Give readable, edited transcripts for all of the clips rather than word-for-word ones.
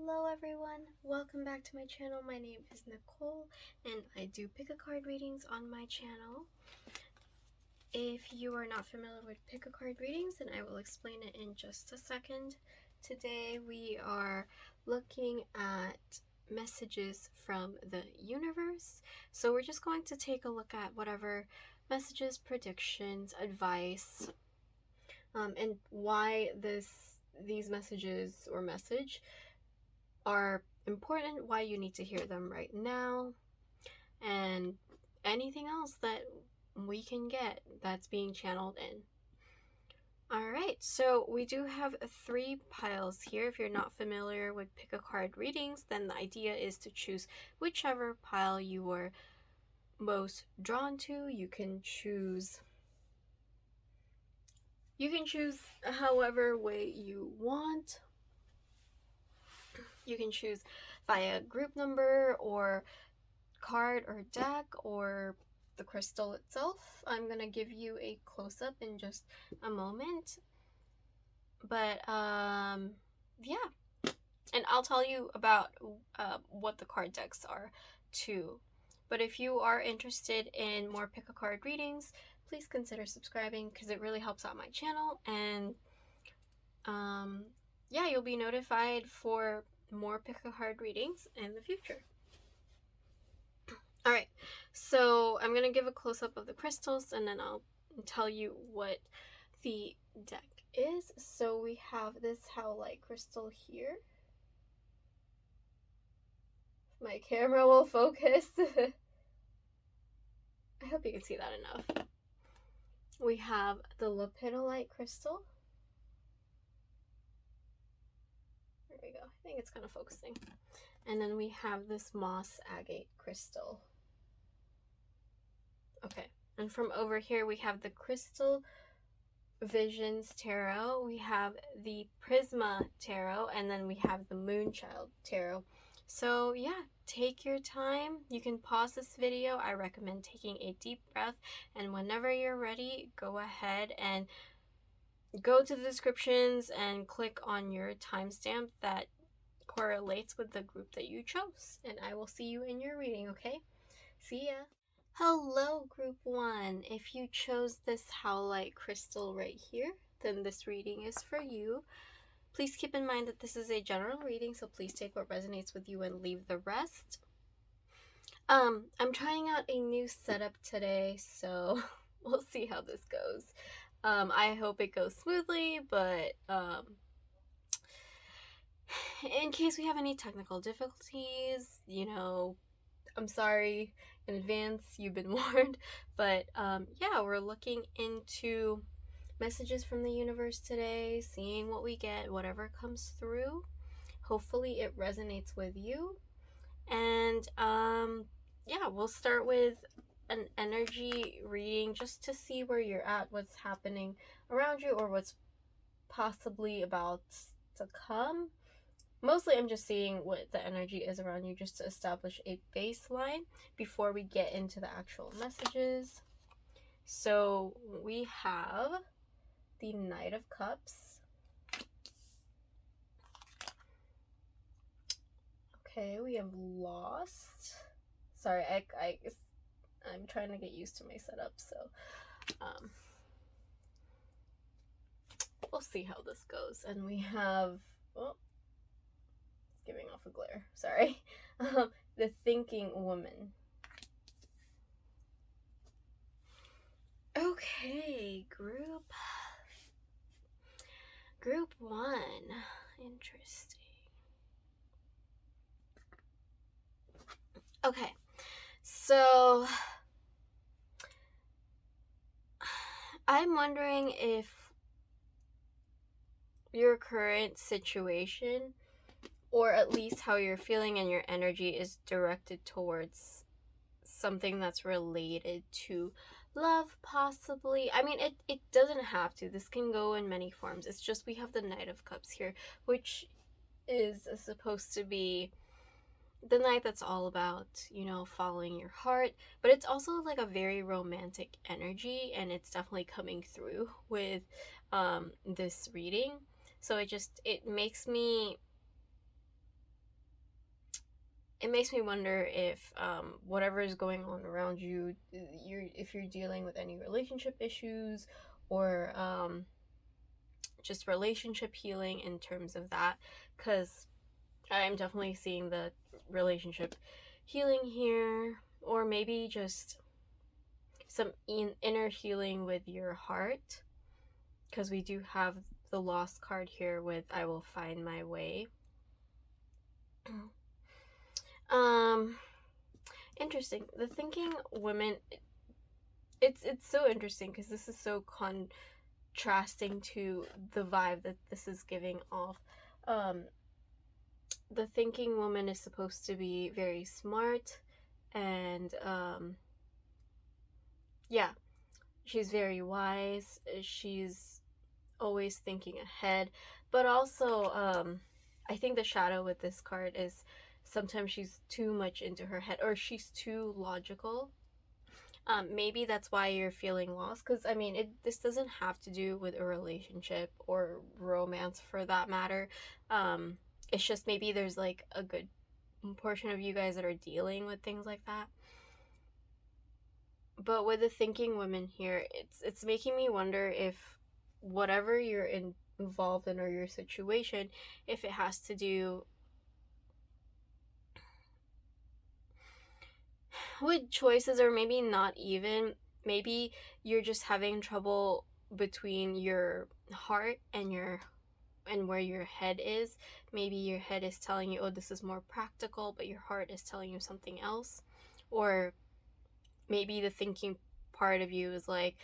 Hello everyone, welcome back to my channel. My name is Nicole and I do pick-a-card readings on my channel. If you are not familiar with pick-a-card readings, then I will explain it in just a second. Today we are looking at messages from the universe. So we're just going to take a look at whatever messages, predictions, advice, and why these messages or message are important, why you need to hear them right now, and anything else that we can get that's being channeled in. Alright, so we do have 3 piles here. If you're not familiar with pick-a-card readings, then the idea is to choose whichever pile you are most drawn to. You can choose however way you want. You can choose via group number or card or deck or the crystal itself. I'm gonna give you a close-up in just a moment, but yeah, and I'll tell you about what the card decks are too. But if you are interested in more pick-a-card readings, please consider subscribing because it really helps out my channel, and yeah, you'll be notified for more pick-a-card readings in the future. Alright, so I'm going to give a close-up of the crystals and then I'll tell you what the deck is. So we have this Howlite crystal here. My camera will focus. I hope you can see that enough. We have the Lepidolite crystal. There we go. I think it's kind of focusing. And then we have this moss agate crystal. Okay, and from over here we have the Crystal Visions Tarot, we have the Prisma Tarot, and then we have the Moonchild Tarot. So yeah, take your time. You can pause this video. I recommend taking a deep breath, and whenever you're ready, go ahead and go to the descriptions and click on your timestamp that correlates with the group that you chose. And I will see you in your reading, okay? See ya! Hello, Group 1. If you chose this Howlite crystal right here, then this reading is for you. Please keep in mind that this is a general reading, so please take what resonates with you and leave the rest. I'm trying out a new setup today, so we'll see how this goes. I hope it goes smoothly, but in case we have any technical difficulties, you know, I'm sorry in advance, you've been warned. But yeah, we're looking into messages from the universe today, seeing what we get, whatever comes through. Hopefully it resonates with you. And yeah, we'll start with an energy reading just to see where you're at, what's happening around you, or what's possibly about to come. Mostly I'm just seeing what the energy is around you just to establish a baseline before we get into the actual messages. So we have the Knight of Cups. Okay, we have Lost. Sorry, I'm trying to get used to my setup, so we'll see how this goes. And we have, oh, giving off a glare, sorry. The Thinking Woman. Okay, group 1. Interesting. Okay, so I'm wondering if your current situation, or at least how you're feeling and your energy, is directed towards something that's related to love, possibly. I mean, it doesn't have to. This can go in many forms. It's just we have the Knight of Cups here, which is supposed to be the night that's all about, you know, following your heart, but it's also like a very romantic energy, and it's definitely coming through with this reading. So it makes me it makes me wonder if whatever is going on around you, if you're dealing with any relationship issues, or just relationship healing in terms of that, because I'm definitely seeing the relationship healing here, or maybe just some inner healing with your heart, because we do have the Lost card here with I will find my way. Interesting. The thinking woman, it's so interesting because this is so contrasting to the vibe that this is giving off. The thinking woman is supposed to be very smart, and yeah, she's very wise. She's always thinking ahead, but also I think the shadow with this card is sometimes she's too much into her head, or she's too logical. Maybe that's why you're feeling lost, because I mean, this doesn't have to do with a relationship or romance for that matter. It's just maybe there's like a good portion of you guys that are dealing with things like that. But with the thinking women here, it's making me wonder if whatever you're involved in, or your situation, if it has to do with choices, or maybe not even, maybe you're just having trouble between your heart and where your head is. Maybe your head is telling you, oh, this is more practical, but your heart is telling you something else. Or maybe the thinking part of you is like,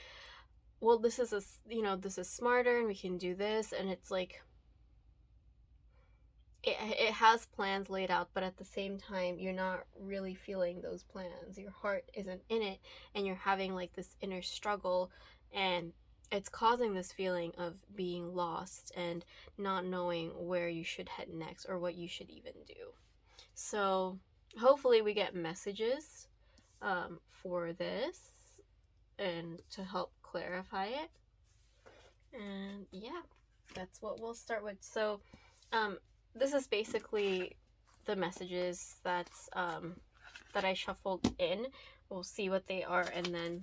well, this is this is smarter and we can do this, and it's like it has plans laid out, but at the same time you're not really feeling those plans. Your heart isn't in it, and you're having like this inner struggle, and it's causing this feeling of being lost and not knowing where you should head next, or what you should even do. So hopefully we get messages for this and to help clarify it. And yeah, that's what we'll start with. So this is basically the messages that I shuffled in. We'll see what they are, and then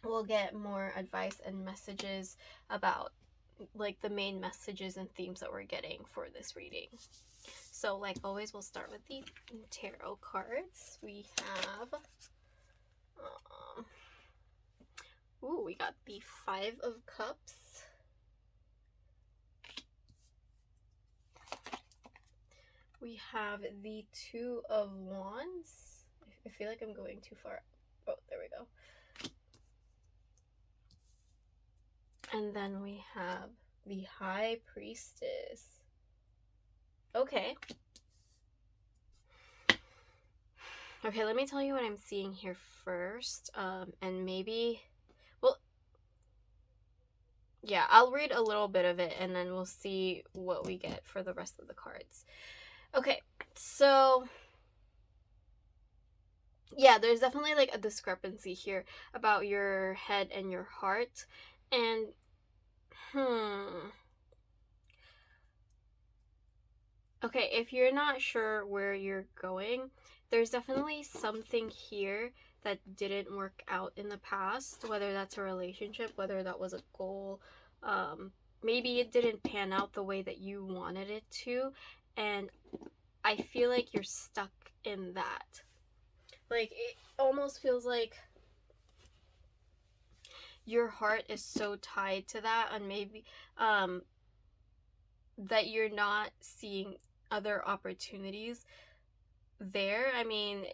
we'll get more advice and messages about like the main messages and themes that we're getting for this reading. So like always, we'll start with the tarot cards. We have we got the 5 of Cups. We have the 2 of Wands. I feel like I'm going too far. Oh, there we go. And then we have the High Priestess. Okay. Okay, let me tell you what I'm seeing here first. And maybe, well, yeah, I'll read a little bit of it, and then we'll see what we get for the rest of the cards. Okay, so yeah, there's definitely like a discrepancy here about your head and your heart. And okay, if you're not sure where you're going, there's definitely something here that didn't work out in the past, whether that's a relationship, whether that was a goal. Maybe it didn't pan out the way that you wanted it to, and I feel like you're stuck in that. Like, it almost feels like your heart is so tied to that, and maybe that you're not seeing other opportunities there. I mean,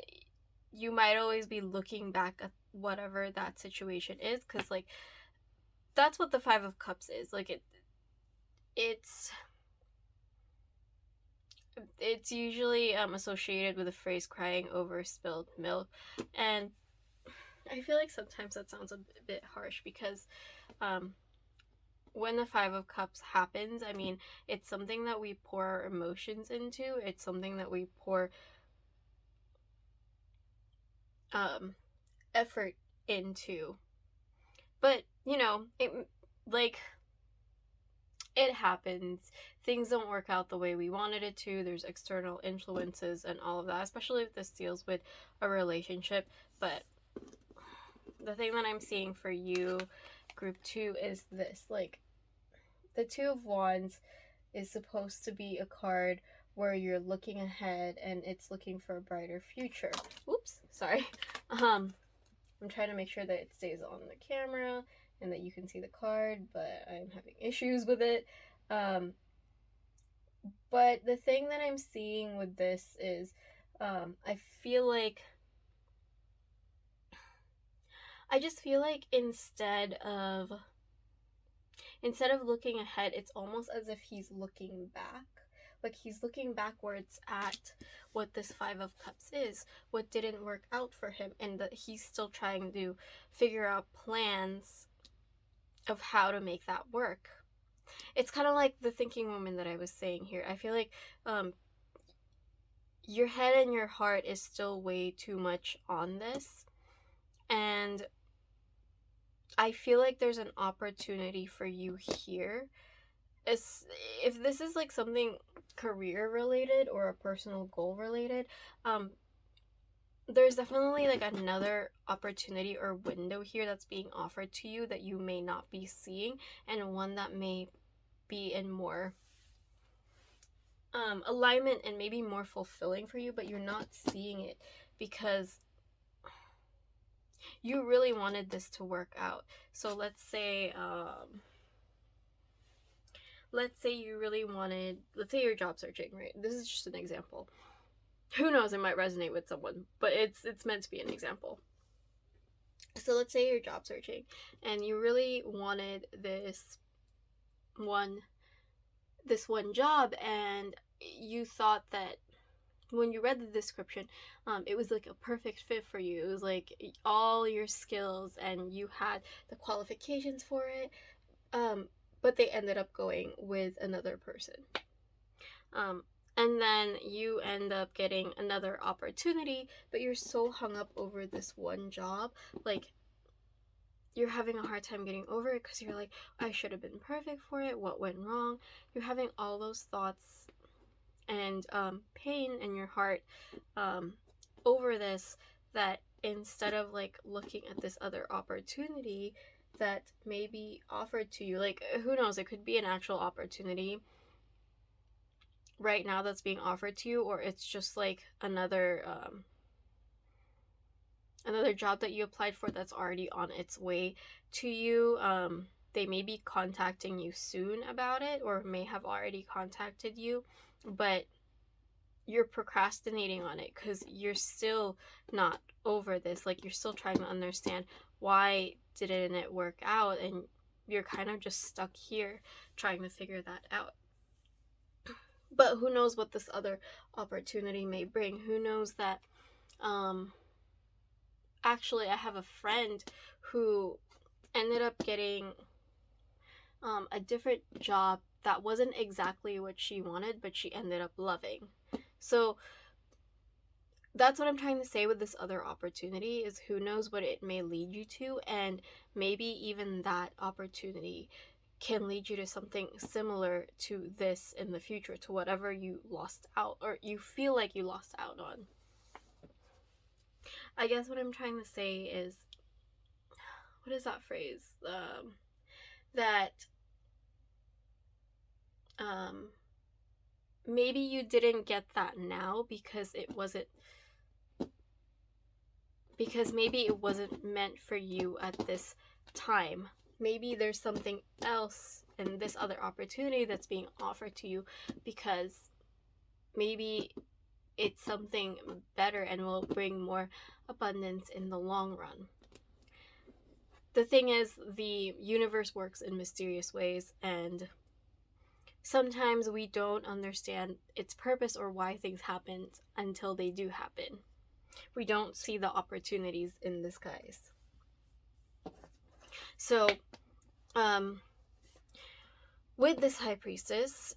you might always be looking back at whatever that situation is, because like that's what the 5 of Cups is. Like it's usually associated with the phrase crying over spilled milk, and I feel like sometimes that sounds a bit harsh, because when the 5 of Cups happens, I mean, it's something that we pour our emotions into. It's something that we pour effort into. But, you know, it, like, it happens. Things don't work out the way we wanted it to. There's external influences and all of that, especially if this deals with a relationship. But the thing that I'm seeing for you, group 2, is this. Like, the Two of Wands is supposed to be a card where you're looking ahead and it's looking for a brighter future. Oops, sorry. I'm trying to make sure that it stays on the camera and that you can see the card, but I'm having issues with it. But the thing that I'm seeing with this is I just feel like instead of looking ahead, it's almost as if he's looking back. Like, he's looking backwards at what this Five of Cups is, what didn't work out for him, and that he's still trying to figure out plans of how to make that work. It's kind of like the thinking woman that I was saying here. I feel like your head and your heart is still way too much on this, and I feel like there's an opportunity for you here. If this is like something career related or a personal goal related, there's definitely like another opportunity or window here that's being offered to you that you may not be seeing, and one that may be in more alignment and maybe more fulfilling for you, but you're not seeing it because you really wanted this to work out. So let's say you really wanted, let's say you're job searching, right? This is just an example. Who knows, it might resonate with someone, but it's meant to be an example. So let's say you're job searching and you really wanted this one job, and you thought that when you read the description, it was like a perfect fit for you. It was like all your skills and you had the qualifications for it, but they ended up going with another person. And then you end up getting another opportunity, but you're so hung up over this one job. Like, you're having a hard time getting over it because you're like, I should have been perfect for it. What went wrong? You're having all those thoughts and pain in your heart over this, that instead of like looking at this other opportunity that may be offered to you, like, who knows, it could be an actual opportunity right now that's being offered to you, or it's just like another job that you applied for that's already on its way to you. They may be contacting you soon about it, or may have already contacted you, but you're procrastinating on it because you're still not over this. Like, you're still trying to understand why didn't it work out, and you're kind of just stuck here trying to figure that out. But who knows what this other opportunity may bring? Who knows that actually, I have a friend who ended up getting a different job that wasn't exactly what she wanted, but she ended up loving. So that's what I'm trying to say with this other opportunity, is who knows what it may lead you to, and maybe even that opportunity can lead you to something similar to this in the future, to whatever you lost out, or you feel like you lost out on. I guess what I'm trying to say is, what is that phrase? That maybe you didn't get that now because maybe it wasn't meant for you at this time. Maybe there's something else in this other opportunity that's being offered to you because maybe it's something better and will bring more abundance in the long run. The thing is, the universe works in mysterious ways, and sometimes we don't understand its purpose or why things happen until they do happen. We don't see the opportunities in the skies. So, with this High Priestess,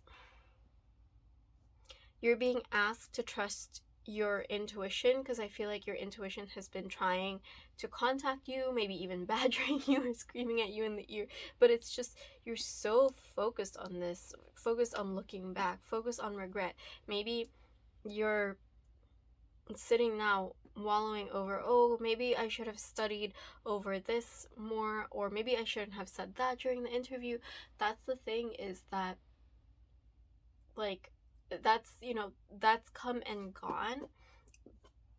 you're being asked to trust your intuition, because I feel like your intuition has been trying to contact you, maybe even badgering you or screaming at you in the ear, but it's just, you're so focused on this, focused on looking back, focused on regret. Maybe you're sitting now wallowing over, oh, maybe I should have studied over this more, or maybe I shouldn't have said that during the interview. That's the thing, is that, like, that's, you know, that's come and gone,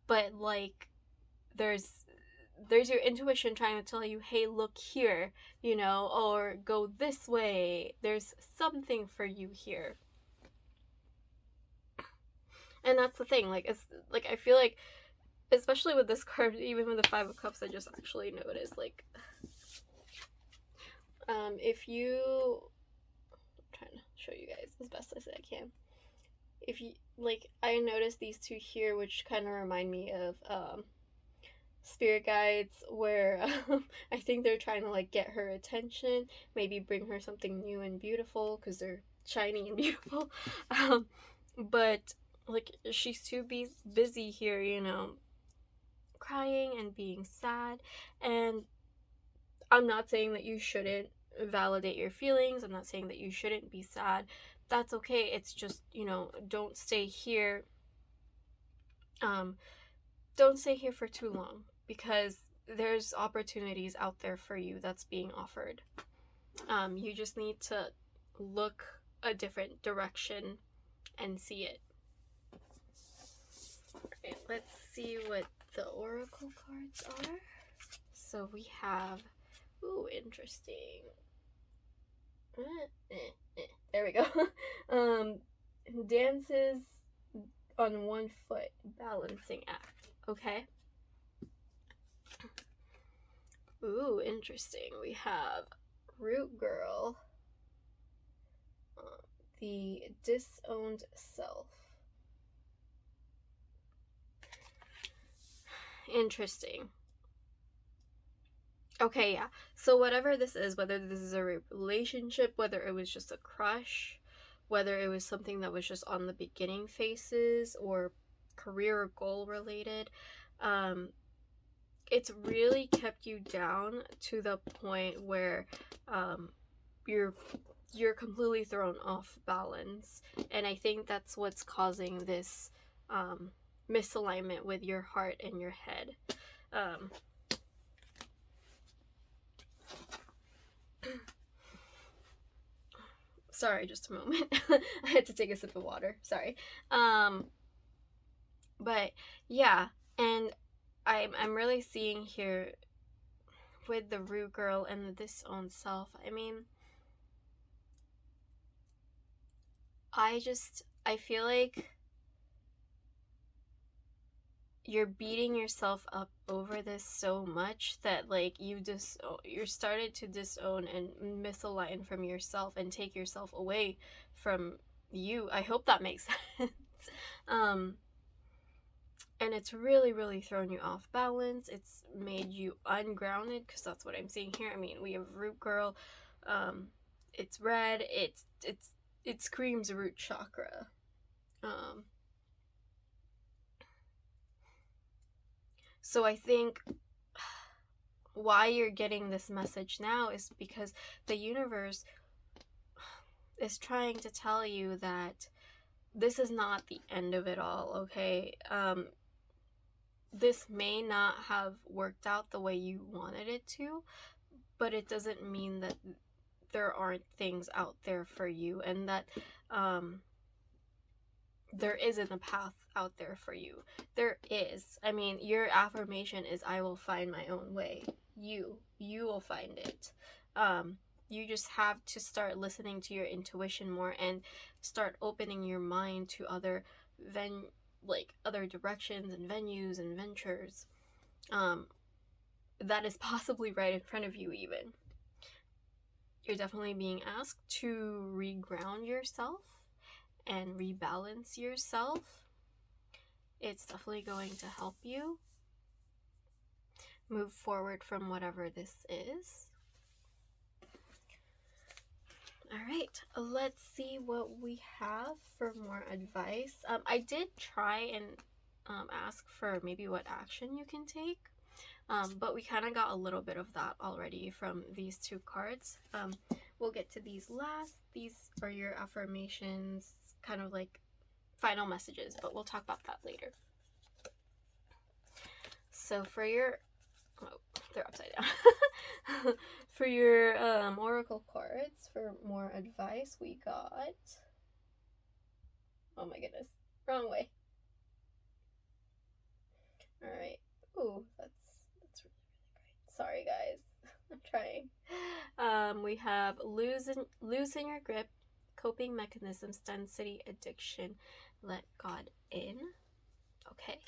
but like, there's your intuition trying to tell you, hey, look here, you know, or go this way, there's something for you here. And that's the thing, like, it's like, I feel like, especially with this card, even with the Five of Cups, I just actually noticed, like, if you, I'm trying to show you guys as best as I can, if you, like, I noticed these two here, which kind of remind me of, spirit guides, where I think they're trying to, like, get her attention, maybe bring her something new and beautiful, because they're shiny and beautiful, but, like, she's too busy here, you know, crying and being sad. And I'm not saying that you shouldn't validate your feelings, I'm not saying that you shouldn't be sad, that's okay. It's just, you know, don't stay here for too long, because there's opportunities out there for you that's being offered. You just need to look a different direction and see it. Alright, let's see what the oracle cards are. So we have, ooh, interesting. There we go. Dances on one foot, balancing act. Okay. Ooh, interesting. We have Root Girl, the disowned self. Interesting. Okay, yeah. So whatever this is, whether this is a relationship, whether it was just a crush, whether it was something that was just on the beginning phases, or career or goal related, it's really kept you down to the point where you're completely thrown off balance. And I think that's what's causing this misalignment with your heart and your head. Sorry, just a moment. I had to take a sip of water. Sorry. But yeah, and I'm really seeing here with the Root Girl and the disowned self. I mean, I feel like you're beating yourself up over this so much that, like, you're started to disown and misalign from yourself and take yourself away from you. I hope that makes sense. And it's really, really thrown you off balance. It's made you ungrounded, because that's what I'm seeing here. I mean, we have Root Girl. It's red. It screams root chakra. So I think why you're getting this message now is because the universe is trying to tell you that this is not the end of it all, okay? This may not have worked out the way you wanted it to, but it doesn't mean that there aren't things out there for you, and that there isn't a path out there for you. There is. I mean, your affirmation is, I will find my own way. You will find it. You just have to start listening to your intuition more and start opening your mind to other other directions and venues and ventures that is possibly right in front of you. Even you're definitely being asked to reground yourself and rebalance yourself. It's definitely going to help you move forward from whatever this is. Alright, let's see what we have for more advice. I did try and ask for maybe what action you can take, But we kind of got a little bit of that already from these two cards. We'll get to these last. These are your affirmations, kind of like final messages, but we'll talk about that later. So for your, oh, they're upside down. For your oracle cards, for more advice, we got, oh my goodness, wrong way. All right. Ooh, that's really, really great. Sorry, guys. I'm trying. We have losing your grip, coping mechanisms, density, addiction, let God in. Okay.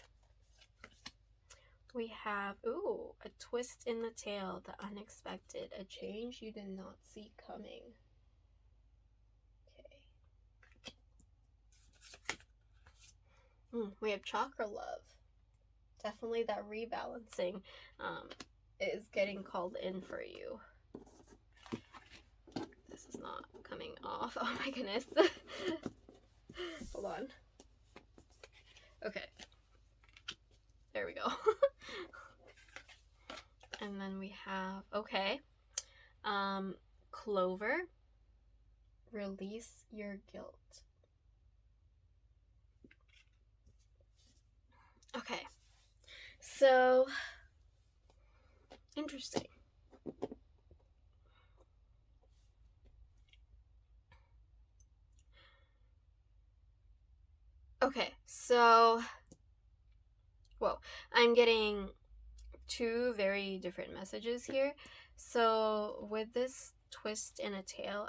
We have, ooh, a twist in the tail, the unexpected, a change you did not see coming. Okay. We have chakra love. Definitely that rebalancing is getting called in for you. This is not coming off. Oh my goodness. Hold on. Okay. There we go. And then we have, okay. Clover. Release your guilt. Okay. So, interesting. Okay, so, whoa, I'm getting two very different messages here. So with this twist in a tail,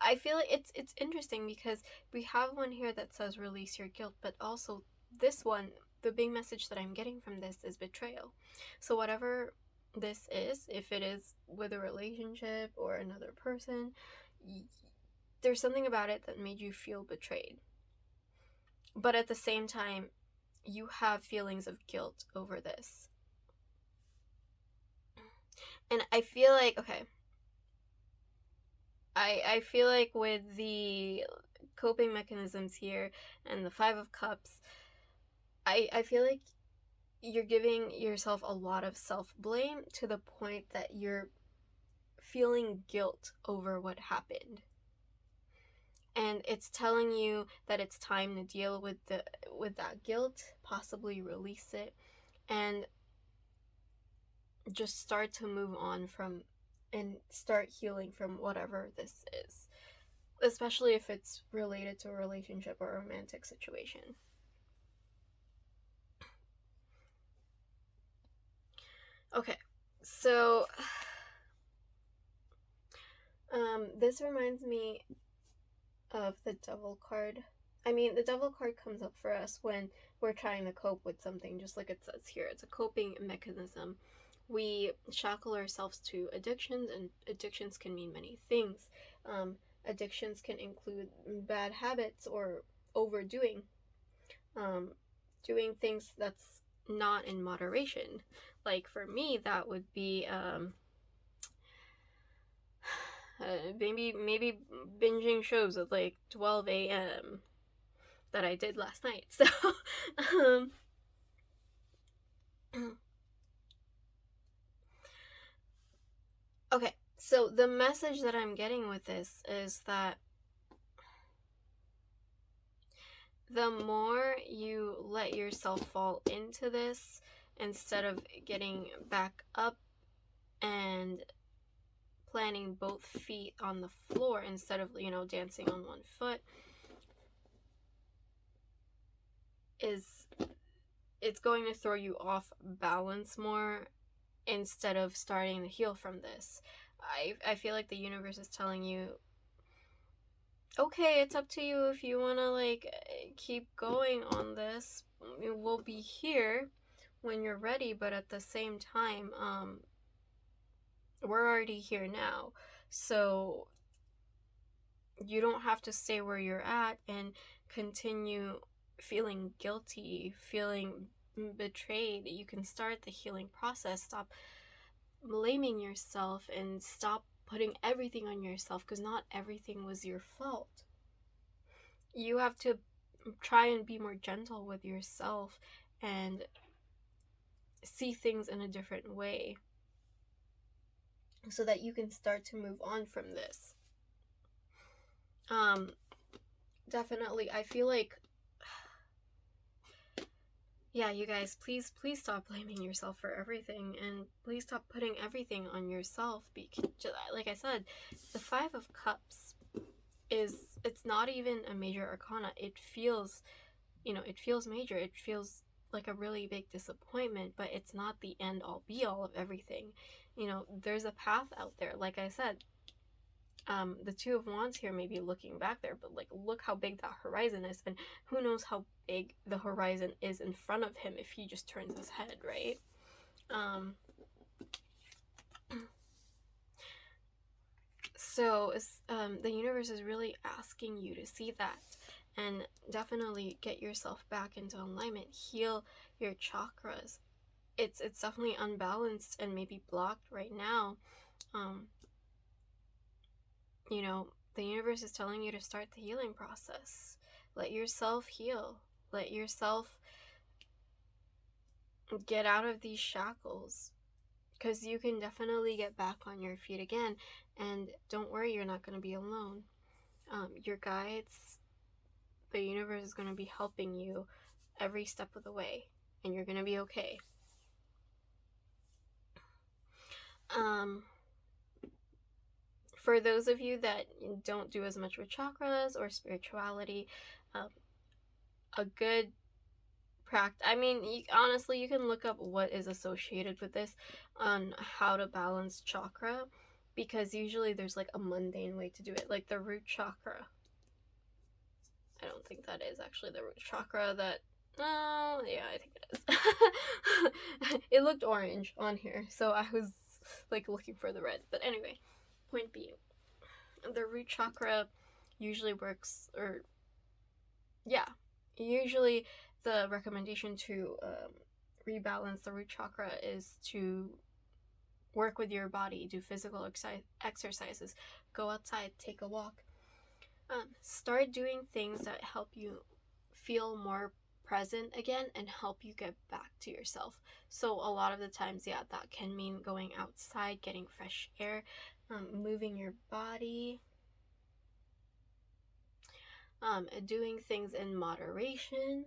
I feel like it's interesting because we have one here that says release your guilt, but also this one, the big message that I'm getting from this is betrayal. So whatever this is, if it is with a relationship or another person, there's something about it that made you feel betrayed. But at the same time, you have feelings of guilt over this. And I feel like, okay, I feel like with the coping mechanisms here and the Five of Cups, I feel like you're giving yourself a lot of self-blame to the point that you're feeling guilt over what happened. And it's telling you that it's time to deal with that guilt, possibly release it, and just start to move on from and start healing from whatever this is, especially if it's related to a relationship or a romantic situation. Okay, so this reminds me of the Devil card. I mean, the Devil card comes up for us when we're trying to cope with something, just like it says here. It's a coping mechanism. We shackle ourselves to addictions, and addictions can mean many things. Addictions can include bad habits or overdoing, doing things that's not in moderation. Like for me, that would be maybe binging shows at like 12 a.m. that I did last night. So, okay, so the message that I'm getting with this is that the more you let yourself fall into this, instead of getting back up and planting both feet on the floor instead of, dancing on one foot, it's going to throw you off balance more instead of starting to heal from this. I feel like the universe is telling you, okay, it's up to you if you want to keep going on this. We'll be here when you're ready, but at the same time, we're already here now. So you don't have to stay where you're at and continue feeling guilty, feeling betrayed. You can start the healing process. Stop blaming yourself and stop putting everything on yourself, because not everything was your fault. You have to try and be more gentle with yourself and see things in a different way so that you can start to move on from this. Definitely, I feel like, yeah, you guys, please stop blaming yourself for everything, and please stop putting everything on yourself, because, like I said, the Five of Cups it's not even a major arcana. It feels, it feels major. It feels like a really big disappointment, but it's not the end all be all of everything. There's a path out there. Like I said, the Two of Wands here may be looking back there, but like, look how big that horizon is, and who knows how big the horizon is in front of him if he just turns his head, right? So the universe is really asking you to see that, and definitely get yourself back into alignment. Heal your chakras. It's definitely unbalanced and maybe blocked right now. The universe is telling you to start the healing process. Let yourself heal. Let yourself get out of these shackles, because you can definitely get back on your feet again. And don't worry, you're not going to be alone. Your guides, the universe is going to be helping you every step of the way, and you're going to be okay. For those of you that don't do as much with chakras or spirituality, a good practice, I mean, honestly, you can look up what is associated with this on how to balance chakra, because usually there's like a mundane way to do it, like the root chakra. I don't think that is actually the root chakra. Oh, yeah, I think it is. It looked orange on here, so I was like looking for the red. But anyway, point being, the root chakra usually works, or yeah, usually the recommendation to rebalance the root chakra is to work with your body, do physical exercises, go outside, take a walk. Start doing things that help you feel more present again and help you get back to yourself. So a lot of the times, yeah, that can mean going outside, getting fresh air, moving your body, doing things in moderation,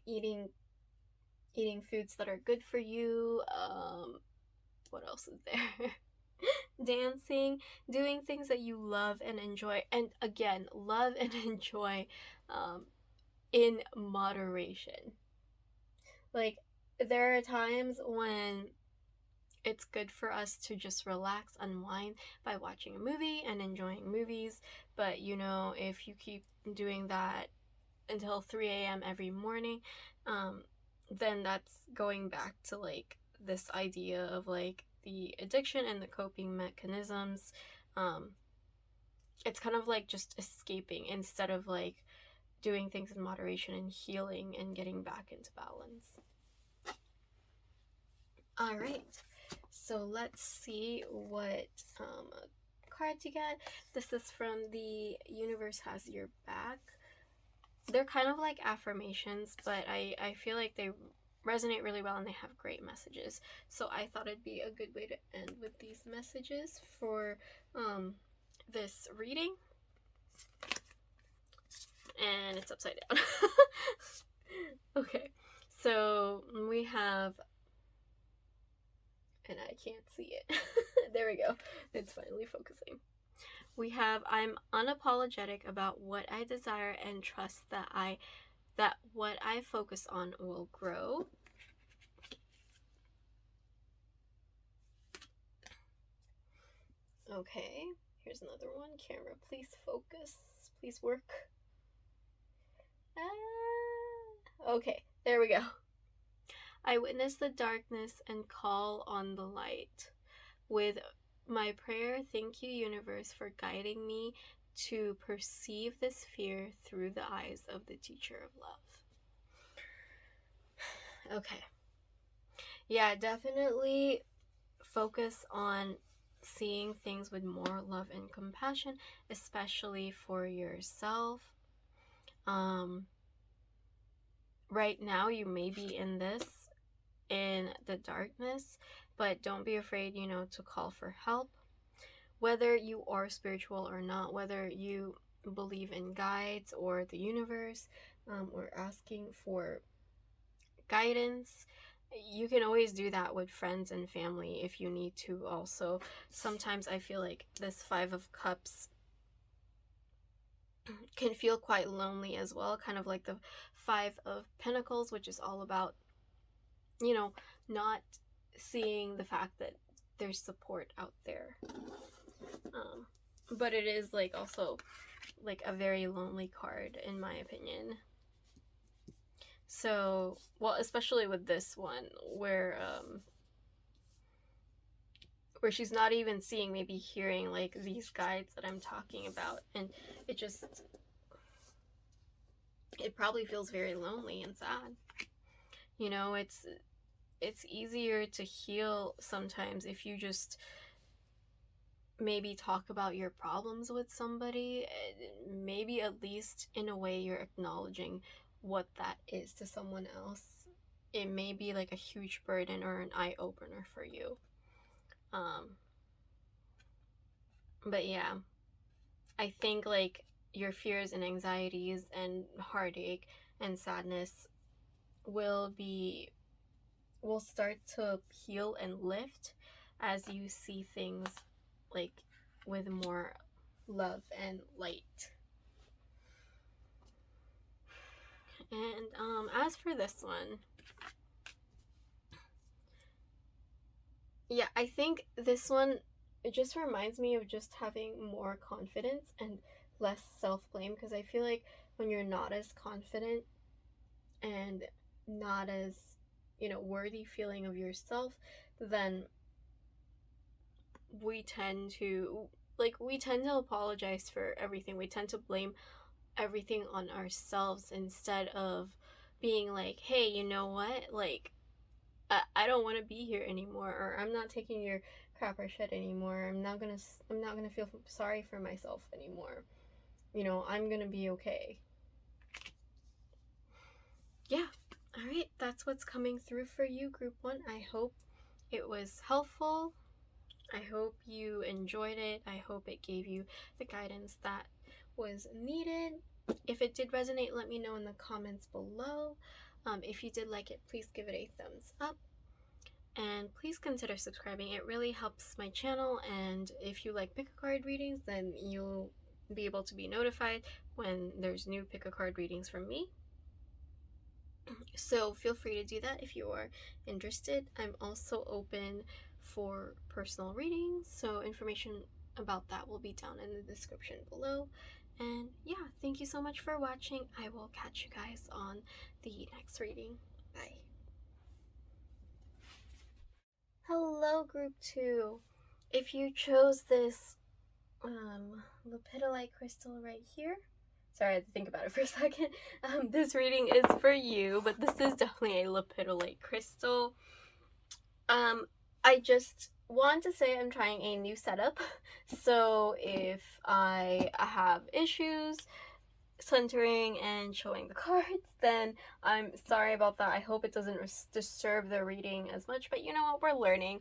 eating foods that are good for you. What else is there? Dancing, doing things that you love and enjoy, and again, love and enjoy in moderation. Like, there are times when it's good for us to just relax, unwind by watching a movie and enjoying movies, but if you keep doing that until 3 a.m. every morning, then that's going back to like this idea of like the addiction and the coping mechanisms. It's kind of like just escaping instead of like doing things in moderation and healing and getting back into balance. All right, so let's see what card to get. This is from the Universe Has Your Back. They're kind of like affirmations, but I feel like they resonate really well and they have great messages. So I thought it'd be a good way to end with these messages for this reading. And it's upside down. Okay, so we have, and I can't see it. There we go. It's finally focusing. We have, I'm unapologetic about what I desire and trust that what I focus on will grow. Okay, here's another one. Camera, please focus. Please work. Okay, there we go. I witness the darkness and call on the light. With my prayer, thank you, universe, for guiding me to perceive this fear through the eyes of the teacher of love. Okay. Yeah, definitely focus on seeing things with more love and compassion, especially for yourself. right now you may be in the darkness, but don't be afraid, you know, to call for help. Whether you are spiritual or not, whether you believe in guides or the universe, or asking for guidance, you can always do that with friends and family if you need to. Also, sometimes I feel like this Five of Cups can feel quite lonely as well, kind of like the Five of Pentacles, which is all about, you know, not seeing the fact that there's support out there. But it is like also like a very lonely card in my opinion. So, well, especially with this one where she's not even seeing, maybe hearing like these guides that I'm talking about, and it probably feels very lonely and sad. You know, it's easier to heal sometimes if you just maybe talk about your problems with somebody. Maybe at least in a way you're acknowledging what that is to someone else. It may be like a huge burden or an eye-opener for you. But yeah, I think like your fears and anxieties and heartache and sadness will start to heal and lift as you see things like with more love and light. And as for this one, yeah, I think this one, it just reminds me of just having more confidence and less self-blame, because I feel like when you're not as confident and not as, you know, worthy feeling of yourself, then we tend to apologize for everything. We tend to blame everything on ourselves instead of being like, hey, you know what, like I don't want to be here anymore, or I'm not taking your crap or shit anymore. I'm not gonna feel sorry for myself anymore. You know, I'm gonna be okay. Yeah. All right, that's what's coming through for you, Group 1. I hope it was helpful. I hope you enjoyed it. I hope it gave you the guidance that was needed. If it did resonate, let me know in the comments below. If you did like it, please give it a thumbs up. And please consider subscribing. It really helps my channel. And if you like pick-a-card readings, then you'll be able to be notified when there's new pick-a-card readings from me. So feel free to do that if you are interested. I'm also open for personal readings, so information about that will be down in the description below. And yeah, thank you so much for watching. I will catch you guys on the next reading. Bye. Hello, Group 2. If you chose this Lepidolite crystal right here, sorry, I had to think about it for a second. This reading is for you, but this is definitely a Lepidolite crystal. I just want to say I'm trying a new setup, so if I have issues centering and showing the cards, then I'm sorry about that. I hope it doesn't disturb the reading as much, but you know what, we're learning.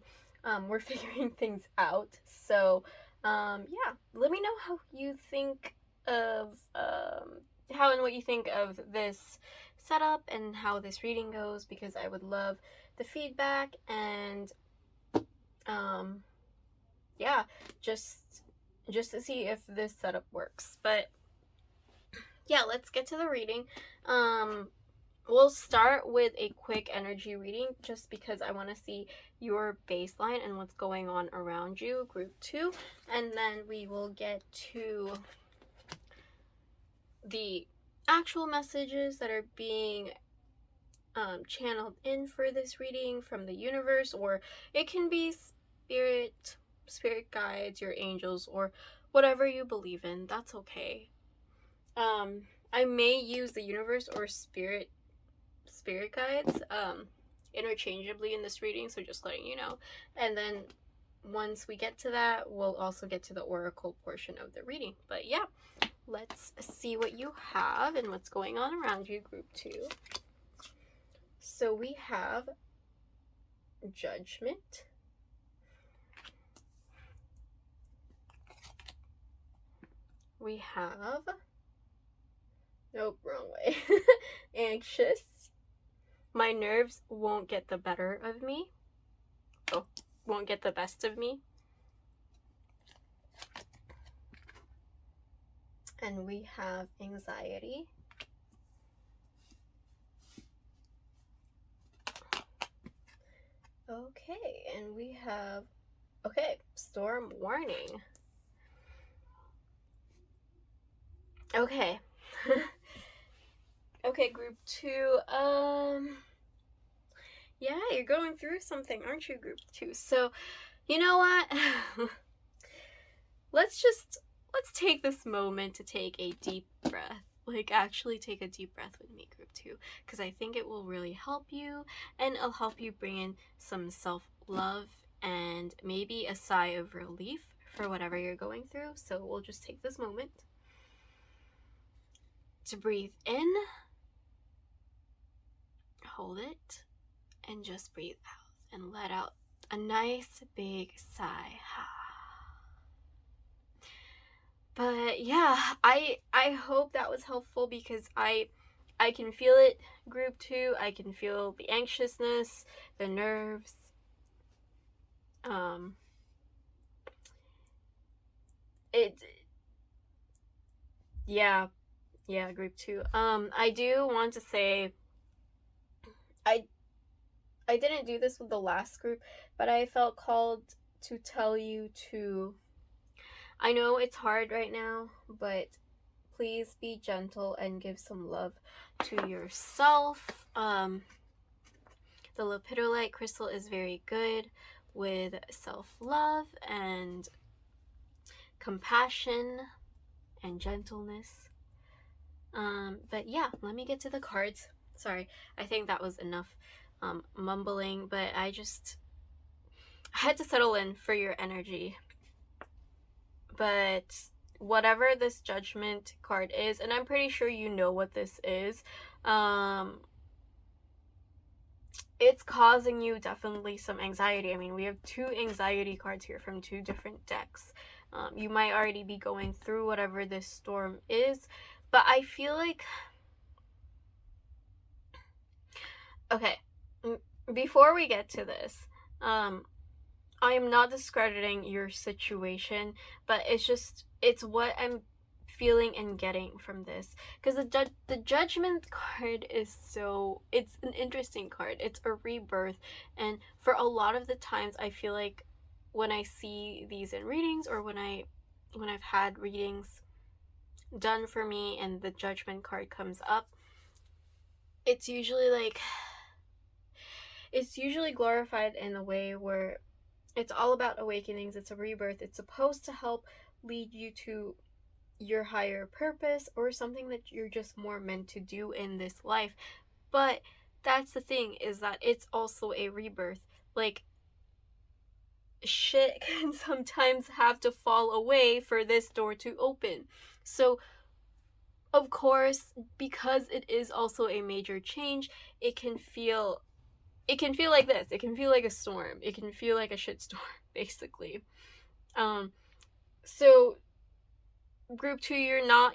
We're figuring things out. So yeah, let me know how you think of how and what you think of this setup and how this reading goes, because I would love the feedback. And yeah, just to see if this setup works. But yeah, let's get to the reading. We'll start with a quick energy reading just because I want to see your baseline and what's going on around you, Group 2, and then we will get to the actual messages that are being channeled in for this reading from the universe, or it can be spirit guides, your angels, or whatever you believe in. That's okay. I may use the universe or spirit guides interchangeably in this reading, so just letting you know. And then once we get to that, we'll also get to the oracle portion of the reading. But yeah, let's see what you have and what's going on around you, Group 2. So we have Judgment. We have, nope, wrong way. Anxious. My nerves won't get the better of me. Oh, won't get the best of me. And we have Anxiety. Okay, and we have, okay, Storm Warning. Okay. Okay, group 2. Yeah, you're going through something, aren't you, group 2? So, you know what? let's take this moment to take a deep breath. Like, actually take a deep breath with me, group 2, because I think it will really help you, and it'll help you bring in some self-love and maybe a sigh of relief for whatever you're going through. So we'll just take this moment to breathe in, hold it, and just breathe out and let out a nice big sigh. But yeah, I hope that was helpful, because I can feel it, group 2. I can feel the anxiousness, the nerves. Yeah, group 2. I do want to say, I didn't do this with the last group, but I felt called to tell you to, I know it's hard right now, but please be gentle and give some love to yourself. The Lepidolite crystal is very good with self-love and compassion and gentleness. But yeah, let me get to the cards. Sorry, I think that was enough mumbling, but I had to settle in for your energy. But whatever this Judgment card is, and I'm pretty sure you know what this is, it's causing you definitely some anxiety. I mean, we have 2 anxiety cards here from 2 different decks. You might already be going through whatever this storm is, but I feel like, okay, before we get to this, I am not discrediting your situation, but it's what I'm feeling and getting from this, because the Judgment card is it's an interesting card. It's a rebirth, and for a lot of the times I feel like when I see these in readings, or when I've had readings done for me and the Judgment card comes up, it's usually glorified in a way where it's all about awakenings. It's a rebirth. It's supposed to help lead you to your higher purpose, or something that you're just more meant to do in this life. But that's the thing, is that it's also a rebirth. Like, shit can sometimes have to fall away for this door to open. So of course, because it is also a major change, it can feel like this. It can feel like a storm. It can feel like a shitstorm, basically. So group 2, you're not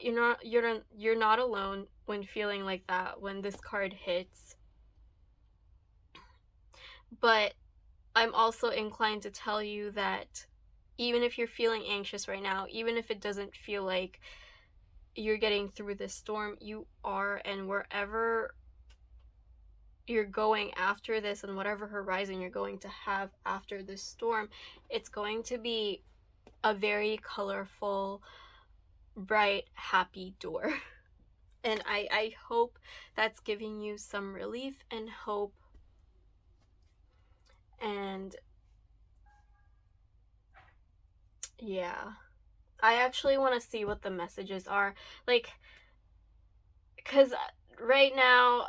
alone when feeling like that, when this card hits. But I'm also inclined to tell you that even if you're feeling anxious right now, even if it doesn't feel like you're getting through this storm, you are, and wherever you're going after this, and whatever horizon you're going to have after this storm, it's going to be a very colorful, bright, happy door. And I hope that's giving you some relief and hope. And yeah, I actually want to see what the messages are, like, because right now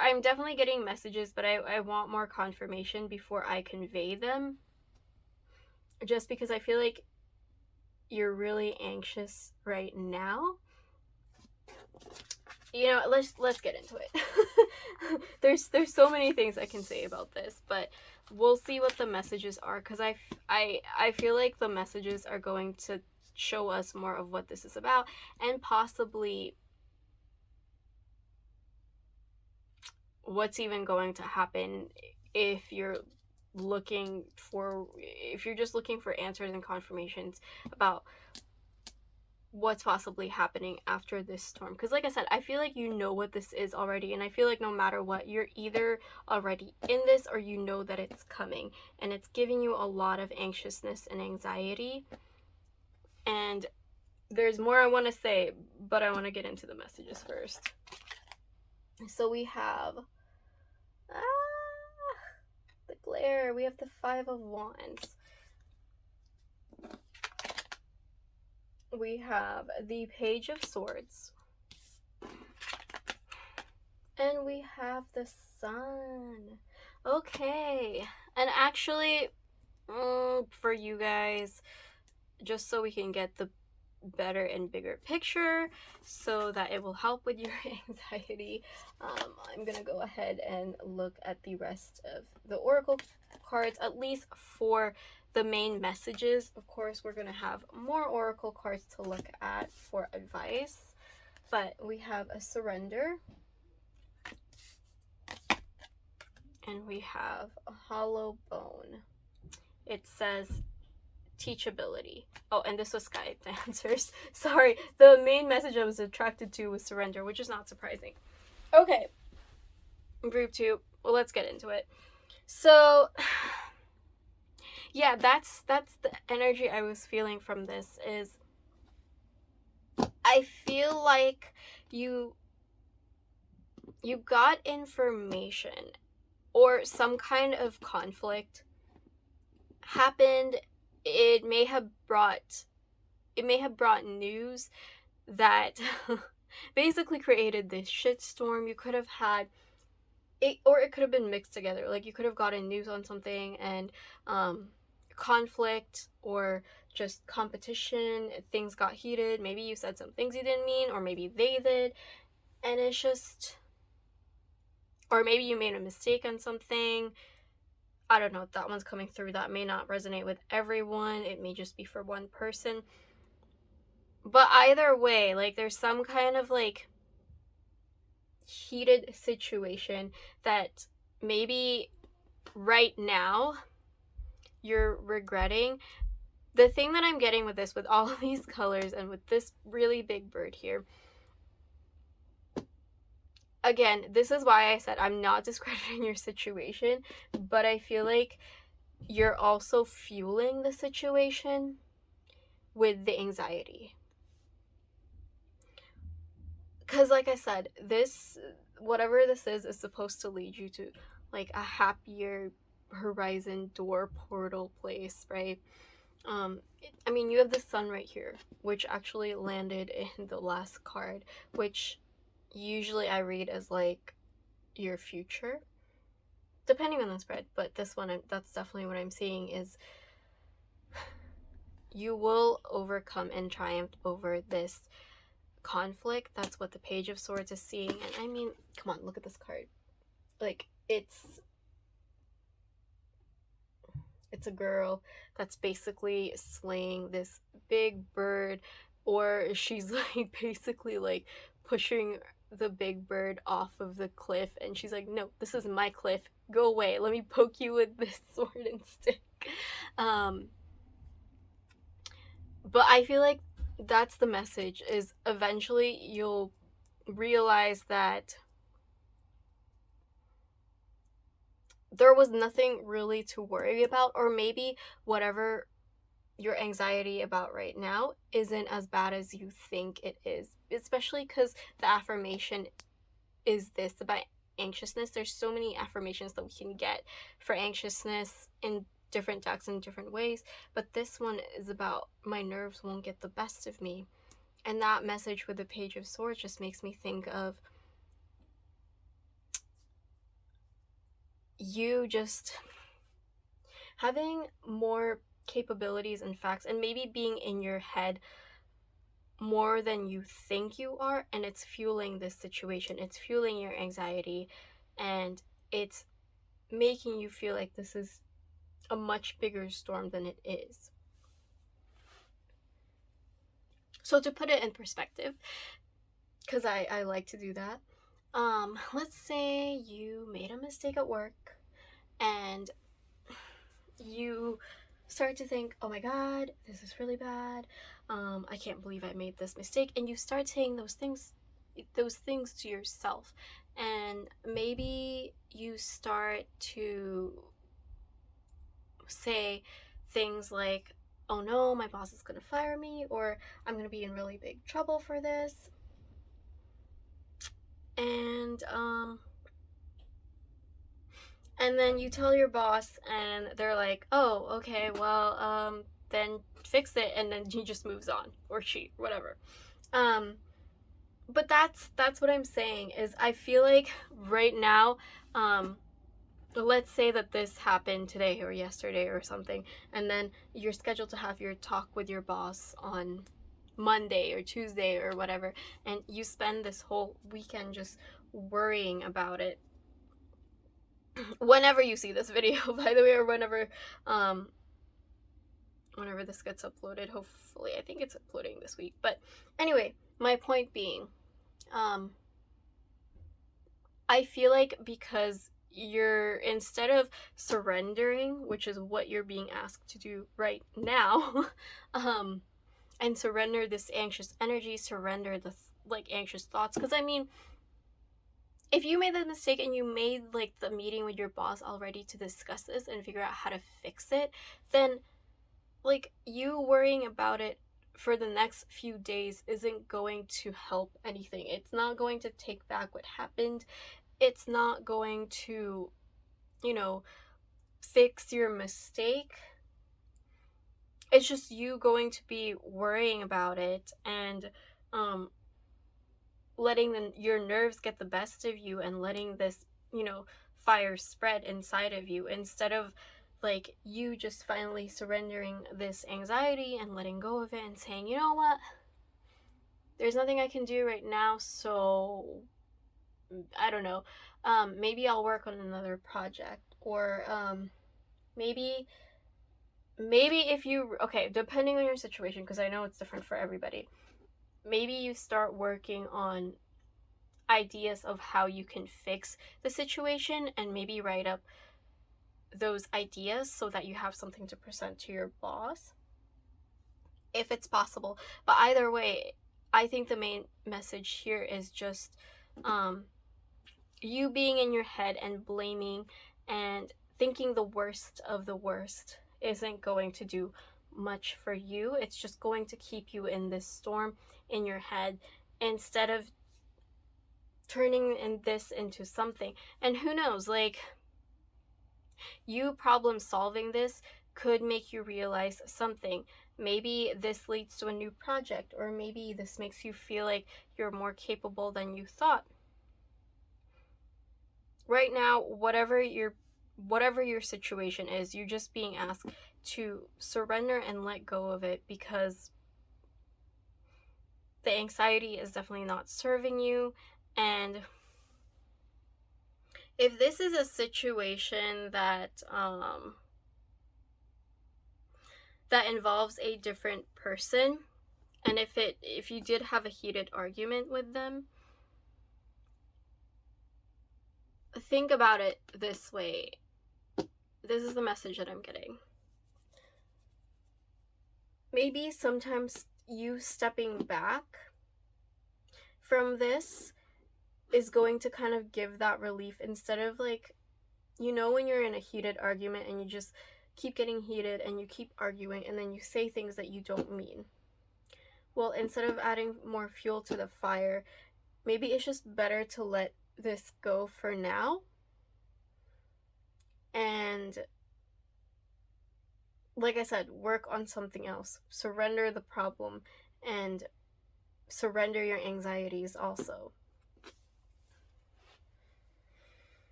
I'm definitely getting messages, but I want more confirmation before I convey them, just because I feel like you're really anxious right now. you know, let's get into it. There's so many things I can say about this, but we'll see what the messages are, because I feel like the messages are going to show us more of what this is about, and possibly what's even going to happen if you're just looking for answers and confirmations about what's possibly happening after this storm. Because like I said, I feel like you know what this is already, and I feel like no matter what, you're either already in this or you know that it's coming, and it's giving you a lot of anxiousness and anxiety. And there's more I want to say, but I want to get into the messages first. So we have the glare. We have the Five of Wands. We have the Page of Swords. And we have the Sun. Okay. And actually, for you guys, just so we can get the better and bigger picture so that it will help with your anxiety, I'm gonna go ahead and look at the rest of the oracle cards, at least for the main messages. Of course, we're gonna have more oracle cards to look at for advice, but we have a Surrender, and we have a Hollow Bone. It says teachability. Oh, and this was Skype answers. Sorry, the main message I was attracted to was Surrender, which is not surprising. Okay, group 2. Well, let's get into it. So yeah, that's the energy I was feeling from this. Is I feel like you got information, or some kind of conflict happened. It may have brought news that basically created this shitstorm. You could have had it, or it could have been mixed together. Like, you could have gotten news on something and conflict, or just competition. Things got heated. Maybe you said some things you didn't mean, or maybe they did, and it's just, or maybe you made a mistake on something. I don't know, that one's coming through. That may not resonate with everyone. It may just be for one person. But either way, like, there's some kind of, like, heated situation that maybe right now you're regretting. The thing that I'm getting with this, with all of these colors, and with this really big bird here, again, this is why I said I'm not discrediting your situation, but I feel like you're also fueling the situation with the anxiety. Because like I said, this, whatever this is supposed to lead you to, like, a happier horizon door portal place, right? I mean, you have the Sun right here, which actually landed in the last card, which usually I read as, like, your future, depending on the spread. But this one, that's definitely what I'm seeing, is you will overcome and triumph over this conflict. That's what the Page of Swords is seeing. And I mean, come on, look at this card. Like, it's a girl that's basically slaying this big bird, or she's like basically like pushing the big bird off of the cliff, and she's like, no, this is my cliff, go away, let me poke you with this sword and stick. But I feel like that's the message, is eventually you'll realize that there was nothing really to worry about, or maybe whatever your anxiety about right now isn't as bad as you think it is, especially because the affirmation is this about anxiousness. There's so many affirmations that we can get for anxiousness in different decks in different ways, but this one is about my nerves won't get the best of me. And that message with the Page of Swords just makes me think of you just having more capabilities and facts, and maybe being in your head more than you think you are, and it's fueling this situation. It's fueling your anxiety, and it's making you feel like this is a much bigger storm than it is. So to put it in perspective, because I like to do that, let's say you made a mistake at work and you start to think, oh my god, this is really bad, I can't believe I made this mistake, and you start saying those things to yourself, and maybe you start to say things like, oh no, my boss is gonna fire me, or I'm gonna be in really big trouble for this. And then you tell your boss and they're like, oh, okay, well, then fix it, and then he just moves on, or she, whatever. But that's what I'm saying, is I feel like right now, let's say that this happened today or yesterday or something, and then you're scheduled to have your talk with your boss on Monday or Tuesday or whatever, and you spend this whole weekend just worrying about it. Whenever you see this video, by the way, or whenever this gets uploaded, hopefully, I think it's uploading this week. But anyway, my point being, I feel like because you're, instead of surrendering, which is what you're being asked to do right now, and surrender this anxious energy, surrender the anxious thoughts, because I mean, if you made the mistake and you made the meeting with your boss already to discuss this and figure out how to fix it, then you worrying about it for the next few days isn't going to help anything. It's not going to take back what happened. It's not going to, fix your mistake. It's just you going to be worrying about it and letting your nerves get the best of you, and letting this, fire spread inside of you, instead of you just finally surrendering this anxiety and letting go of it and saying, you know what, there's nothing I can do right now, so I don't know, maybe I'll work on another project, or maybe if you, okay, depending on your situation, because I know it's different for everybody, maybe you start working on ideas of how you can fix the situation, and maybe write up those ideas so that you have something to present to your boss, if it's possible. But either way, I think the main message here is just you being in your head and blaming and thinking the worst of the worst isn't going to do much for you. It's just going to keep you in this storm in your head, instead of turning this into something. And who knows, you problem solving this could make you realize something. Maybe this leads to a new project, or maybe this makes you feel like you're more capable than you thought. Right now, whatever your situation is, you're just being asked to surrender and let go of it, because the anxiety is definitely not serving you. And if this is a situation that that involves a different person, and if you did have a heated argument with them, think about it this way. This is the message that I'm getting. Maybe sometimes you stepping back from this is going to kind of give that relief, instead of when you're in a heated argument and you just keep getting heated and you keep arguing and then you say things that you don't mean. Well, instead of adding more fuel to the fire, maybe it's just better to let this go for now, and like I said, work on something else. Surrender the problem and surrender your anxieties also.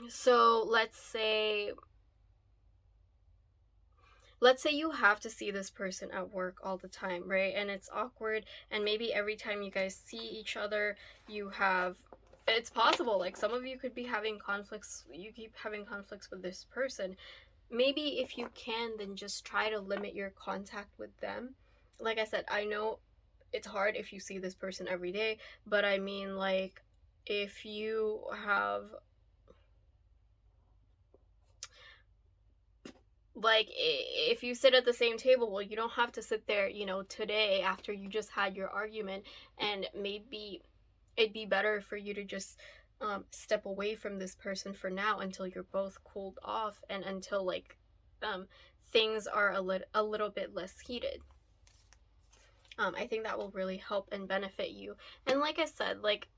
So let's say let's say you have to see this person at work all the time, right? And it's awkward, and maybe every time you guys see each other, you have, it's possible, like some of you could be having conflicts, you keep having conflicts with this person. Maybe if you can, then just try to limit your contact with them. Like I said, I know it's hard if you see this person every day, but I mean, like, if you have, like, if you sit at the same table, well, you don't have to sit there, you know, today after you just had your argument, and maybe it'd be better for you to just step away from this person for now until you're both cooled off, and until, like, things are a little bit less heated. I think that will really help and benefit you. And like I said, like,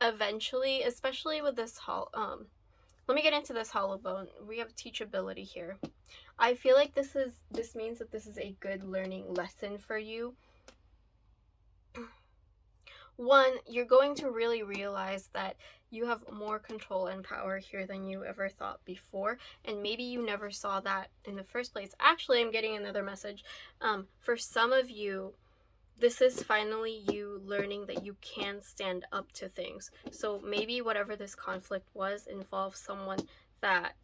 eventually, especially with this let me get into this hollow bone. We have teachability here. I feel like this means that this is a good learning lesson for you. One, you're going to really realize that you have more control and power here than you ever thought before, and maybe you never saw that in the first place. Actually, I'm getting another message. For some of you, this is finally you learning that you can stand up to things. So maybe whatever this conflict was involved someone that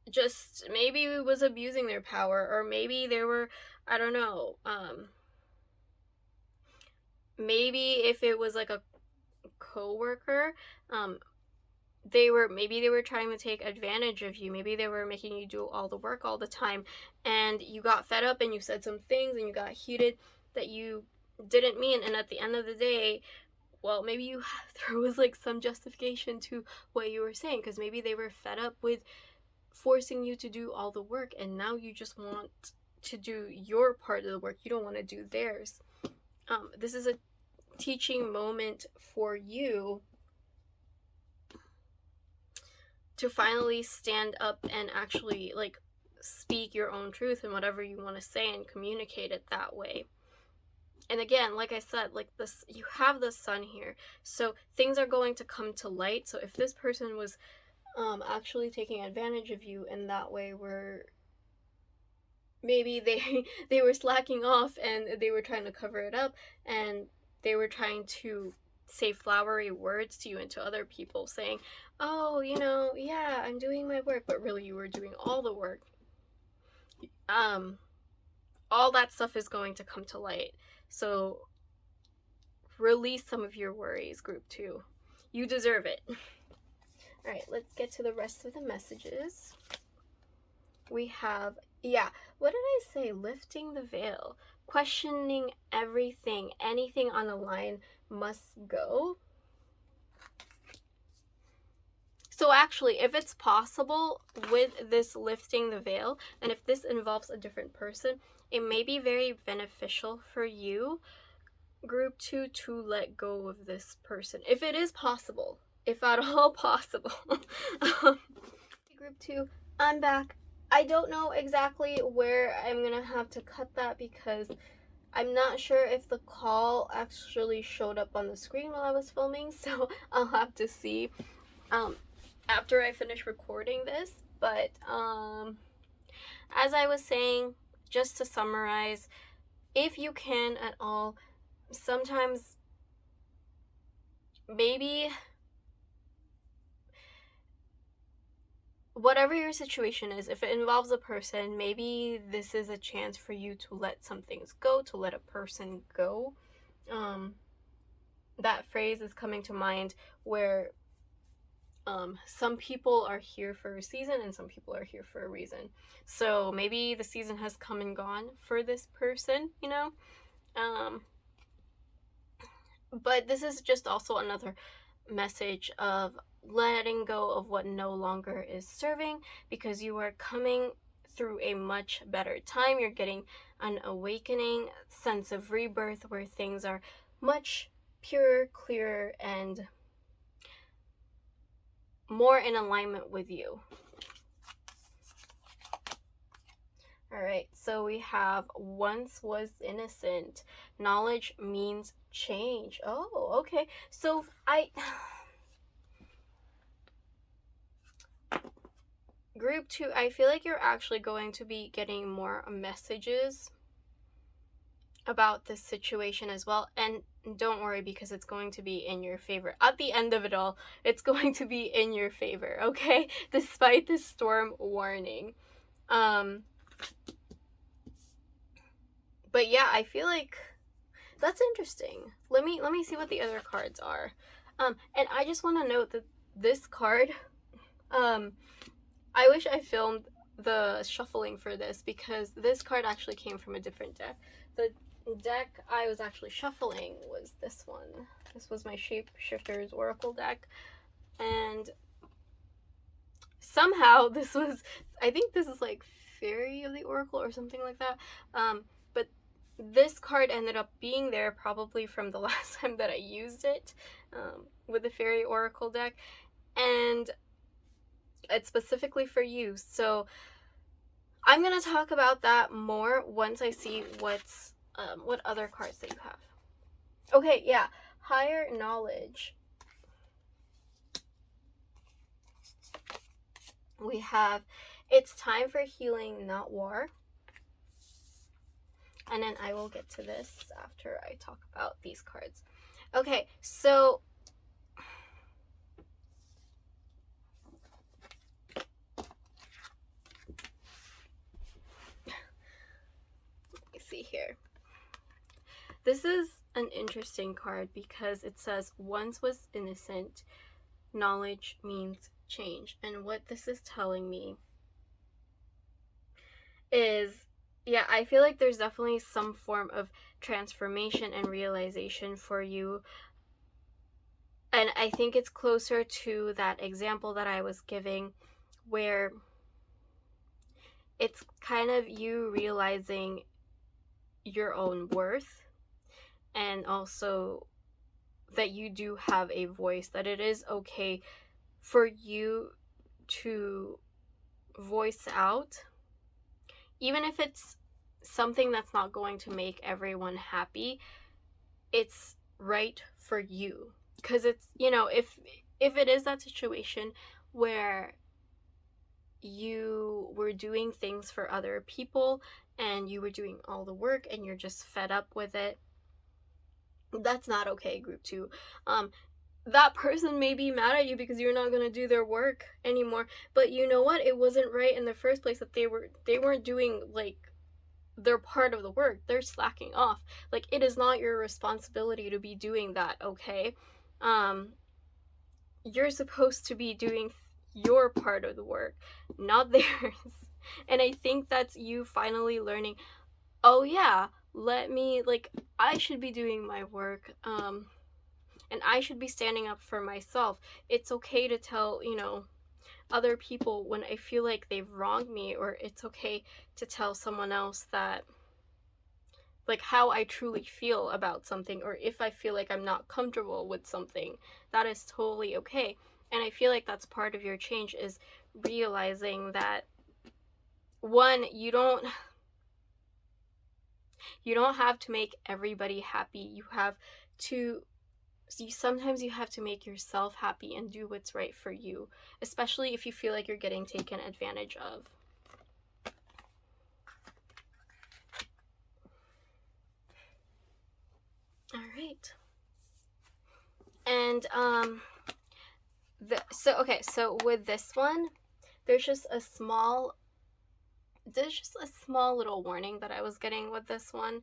just maybe was abusing their power, or maybe they were, I don't know, maybe if it was like a coworker, maybe they were trying to take advantage of you. Maybe they were making you do all the work all the time, and you got fed up and you said some things and you got heated that you didn't mean, and at the end of the day, well, maybe there was like some justification to what you were saying, because maybe they were fed up with forcing you to do all the work, and now you just want to do your part of the work. You don't want to do theirs. This is a teaching moment for you to finally stand up and actually, like, speak your own truth and whatever you want to say and communicate it that way. And again, like I said, like, this, you have the sun here, so things are going to come to light. So if this person was actually taking advantage of you in that way, where maybe they were slacking off and they were trying to cover it up, and they were trying to say flowery words to you and to other people, saying, oh, you know, yeah, I'm doing my work, but really you were doing all the work. All that stuff is going to come to light. So release some of your worries, group 2. You deserve it. All right, let's get to the rest of the messages. We have, yeah, what did I say? Lifting the veil. Questioning everything. Anything on the line must go. So actually, if it's possible with this lifting the veil, and if this involves a different person, it may be very beneficial for you, group 2, to let go of this person. If it is possible. If at all possible. Group 2, I'm back. I don't know exactly where I'm gonna have to cut that, because I'm not sure if the call actually showed up on the screen while I was filming, so I'll have to see after I finish recording this. But as I was saying, just to summarize, if you can at all, sometimes maybe whatever your situation is, if it involves a person, maybe this is a chance for you to let some things go, to let a person go. That phrase is coming to mind, where some people are here for a season and some people are here for a reason. So maybe the season has come and gone for this person, you know? But this is just also another message of letting go of what no longer is serving, because you are coming through a much better time. You're getting an awakening sense of rebirth, where things are much purer, clearer, and more in alignment with you. All right, so we have once was innocent. Knowledge means change. Oh, okay. So Group 2, I feel like you're actually going to be getting more messages about this situation as well. And don't worry, because it's going to be in your favor. At the end of it all, it's going to be in your favor, okay? Despite this storm warning. But yeah, I feel like that's interesting. Let me see what the other cards are. And I just want to note that this card, I wish I filmed the shuffling for this, because this card actually came from a different deck. The deck I was actually shuffling was this one. This was my Shapeshifters Oracle deck, and somehow this was, I think this is like Fairy of the Oracle or something like that. But this card ended up being there probably from the last time that I used it with the Fairy Oracle deck, and it's specifically for you. So I'm gonna talk about that more once I see what other cards that you have. Okay, yeah, higher knowledge. We have, it's time for healing, not war. And then I will get to this after I talk about these cards. Okay, so let me see here. This is an interesting card because it says once was innocent, knowledge means change. And what this is telling me is, yeah, I feel like there's definitely some form of transformation and realization for you. And I think it's closer to that example that I was giving, where it's kind of you realizing your own worth, and also that you do have a voice, that it is okay for you to voice out, even if it's something that's not going to make everyone happy. It's right for you, because it's, you know, if it is that situation where you were doing things for other people and you were doing all the work and you're just fed up with it, that's not okay, group 2. That person may be mad at you because you're not going to do their work anymore, but you know what, it wasn't right in the first place that they weren't doing like their part of the work. They're slacking off. Like, it is not your responsibility to be doing that, okay? You're supposed to be doing your part of the work, not theirs. And I think that's you finally learning, oh yeah, I should be doing my work, and I should be standing up for myself. It's okay to tell, you know, other people when I feel like they've wronged me, or it's okay to tell someone else that, like, how I truly feel about something, or if I feel like I'm not comfortable with something. That is totally okay. And I feel like that's part of your change, is realizing that, one, you don't have to make everybody happy. You have to, sometimes you have to make yourself happy and do what's right for you, especially if you feel like you're getting taken advantage of. All right. And so with this one, there's just a small little warning that I was getting with this one.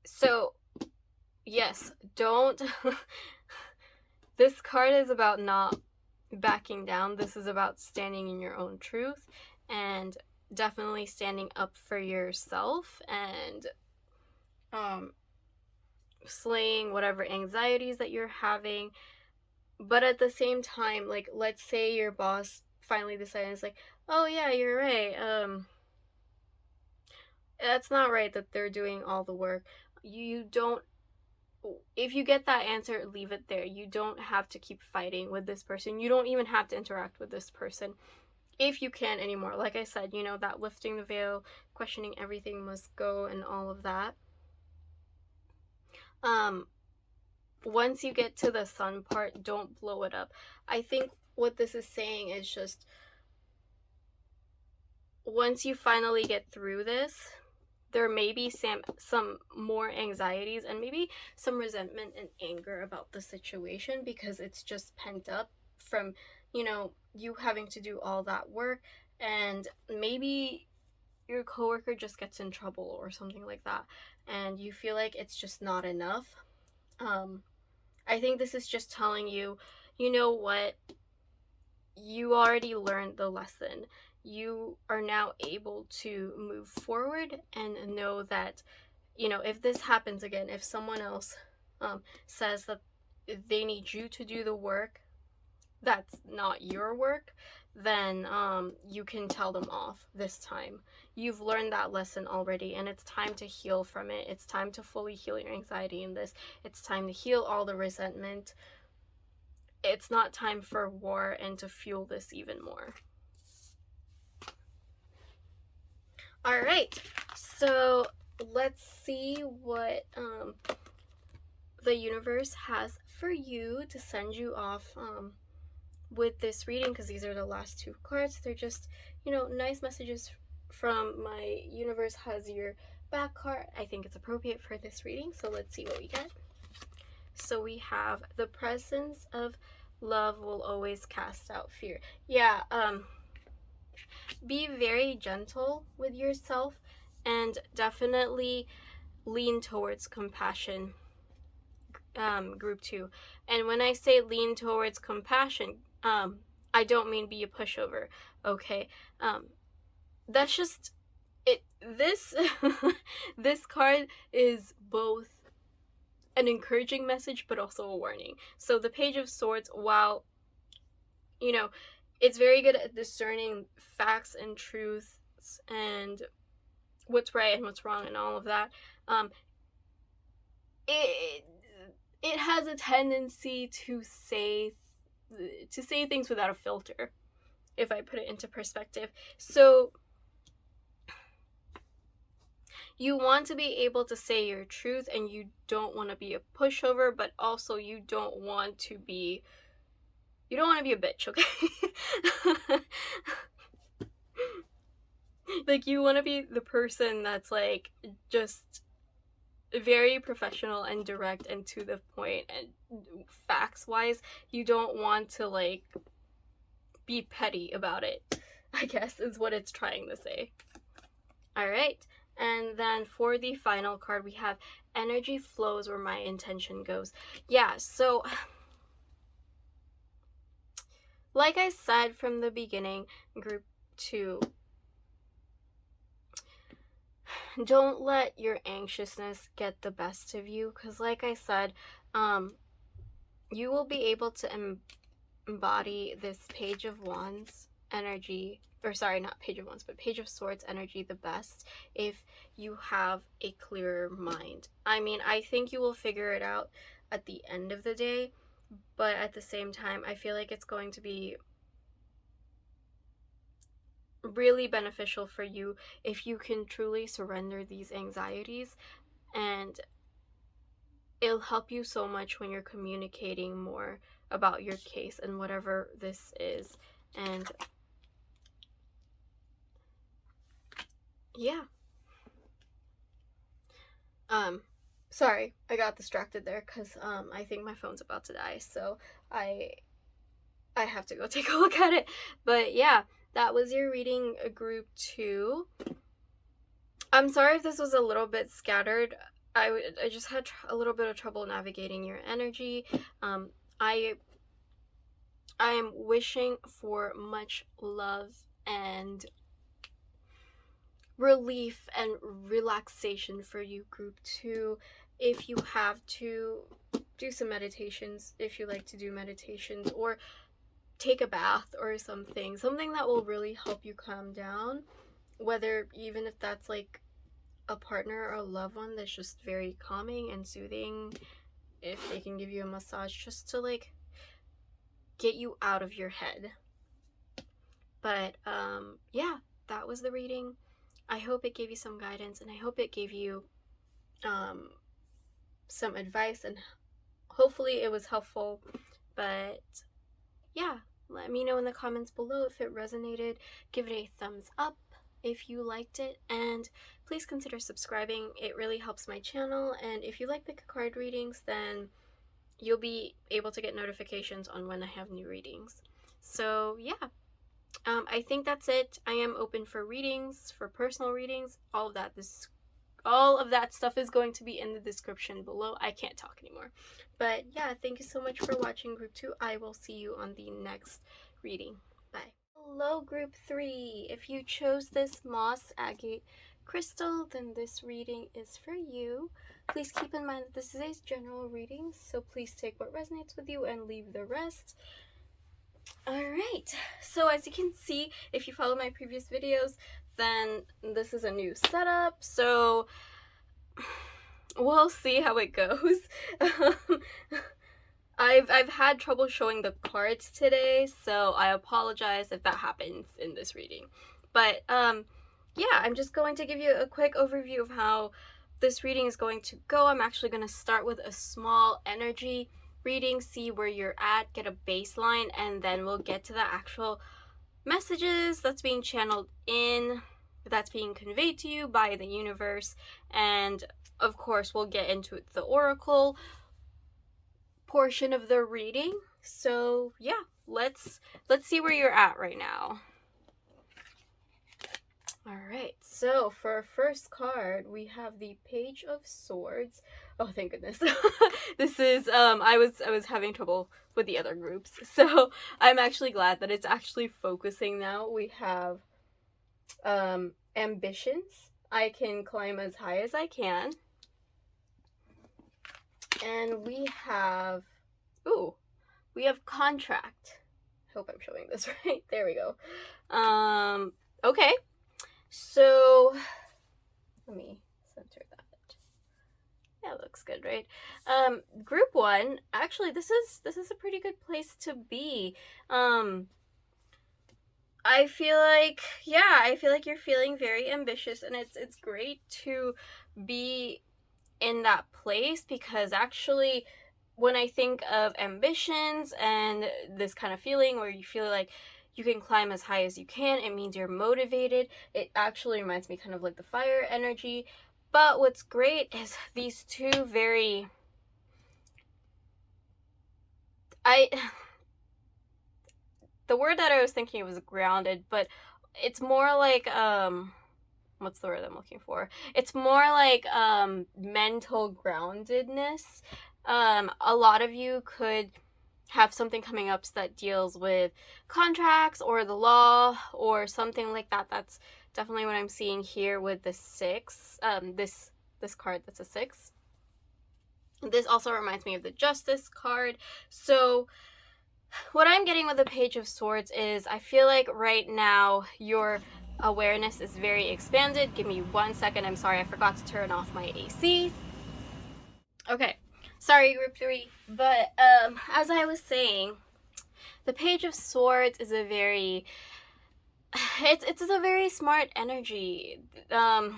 So yes, don't this card is about not backing down. This is about standing in your own truth, and definitely standing up for yourself, and slaying whatever anxieties that you're having. But at the same time, like, let's say your boss finally decides, like, oh yeah, you're right, that's not right that they're doing all the work. You don't, if you get that answer, leave it there. You don't have to keep fighting with this person. You don't even have to interact with this person if you can anymore. Like I said, you know, that lifting the veil, questioning everything must go, and all of that. once you get to the sun part, don't blow it up. I think what this is saying is just once you finally get through this, there may be some more anxieties and maybe some resentment and anger about the situation because it's just pent up from, you know, you having to do all that work, and maybe your coworker just gets in trouble or something like that and you feel like it's just not enough. I think this is just telling you, you know what, you already learned the lesson. You are now able to move forward and know that, you know, if this happens again, if someone else says that they need you to do the work that's not your work, then you can tell them off this time. You've learned that lesson already, and it's time to heal from it. It's time to fully heal your anxiety in this. It's time to heal all the resentment. It's not time for war and to fuel this even more. All right, so let's see what the universe has for you to send you off with this reading, because these are the last two cards. They're just, you know, nice messages from my universe has your back card. I think it's appropriate for this reading, so let's see what we get. So we have the presence of love will always cast out fear. Yeah, be very gentle with yourself and definitely lean towards compassion, group 2. And when I say lean towards compassion, I don't mean be a pushover, okay? That's just it. This this card is both an encouraging message but also a warning. So the Page of Swords, while, you know, it's very good at discerning facts and truths and what's right and what's wrong and all of that, it has a tendency to say things without a filter, if I put it into perspective. So you want to be able to say your truth, and you don't want to be a pushover, but also you don't want to be a bitch, okay? Like, you want to be the person that's like just very professional and direct and to the point and facts wise. You don't want to like be petty about it, I guess is what it's trying to say. All right, and then for the final card we have energy flows where my intention goes. Yeah, so like I said from the beginning, group 2, don't let your anxiousness get the best of you, because like I said, you will be able to embody this Page of Wands energy, or sorry, not Page of Wands, but Page of Swords energy the best if you have a clearer mind. I mean, I think you will figure it out at the end of the day, but at the same time, I feel like it's going to be really beneficial for you if you can truly surrender these anxieties, and it'll help you so much when you're communicating more about your case and whatever this is. And yeah, sorry, I got distracted there because I think my phone's about to die, so I have to go take a look at it. But yeah, that was your reading, group 2. I'm sorry if this was a little bit scattered. I just had a little bit of trouble navigating your energy. I am wishing for much love and relief and relaxation for you, group 2. If you have to, do some meditations if you like to do meditations, or take a bath or something that will really help you calm down, whether even if that's like a partner or a loved one that's just very calming and soothing. If they can give you a massage just to like get you out of your head. But yeah, that was the reading. I hope it gave you some guidance, and I hope it gave you some advice and hopefully it was helpful. But yeah, let me know in the comments below if it resonated. Give it a thumbs up if you liked it, and please consider subscribing. It really helps my channel, and if you like pick a card readings, then you'll be able to get notifications on when I have new readings. So yeah, I think that's it. I am open for readings, for personal readings, all of that. All of that stuff is going to be in the description below. I can't talk anymore. But yeah, thank you so much for watching Group 2. I will see you on the next reading. Bye. Hello, Group 3. If you chose this moss agate crystal, then this reading is for you. Please keep in mind that this is a general reading, so please take what resonates with you and leave the rest. Alright, so as you can see, if you follow my previous videos, then this is a new setup, so we'll see how it goes. I've had trouble showing the cards today, so I apologize if that happens in this reading. But yeah, I'm just going to give you a quick overview of how this reading is going to go. I'm actually going to start with a small energy reading, see where you're at, get a baseline, and then we'll get to the actual messages that's being channeled in, that's being conveyed to you by the universe, and of course we'll get into the oracle portion of the reading. So yeah, let's see where you're at right now. Alright, so for our first card, we have the Page of Swords. Oh, thank goodness. This is, I was having trouble with the other groups, so I'm actually glad that it's actually focusing now. We have, ambitions. I can climb as high as I can. And we have, ooh, we have contract. Hope I'm showing this right. There we go. Okay. So, let me center that. Yeah, it looks good, right? Group 1, actually, this is a pretty good place to be. I feel like, yeah, I feel like you're feeling very ambitious, and it's great to be in that place, because actually, when I think of ambitions and this kind of feeling where you feel like you can climb as high as you can, it means you're motivated. It actually reminds me kind of like the fire energy. But what's great is these two very, the word that I was thinking was grounded, but it's more like, what's the word I'm looking for? It's more like mental groundedness. A lot of you could have something coming up that deals with contracts or the law or something like that. That's definitely what I'm seeing here with the 6. This card that's a 6. This also reminds me of the Justice card. So what I'm getting with the Page of Swords is I feel like right now your awareness is very expanded. Give me 1 second. I'm sorry, I forgot to turn off my AC. Okay. Sorry, Group 3, but as I was saying, the Page of Swords is a very, it's a very smart energy. The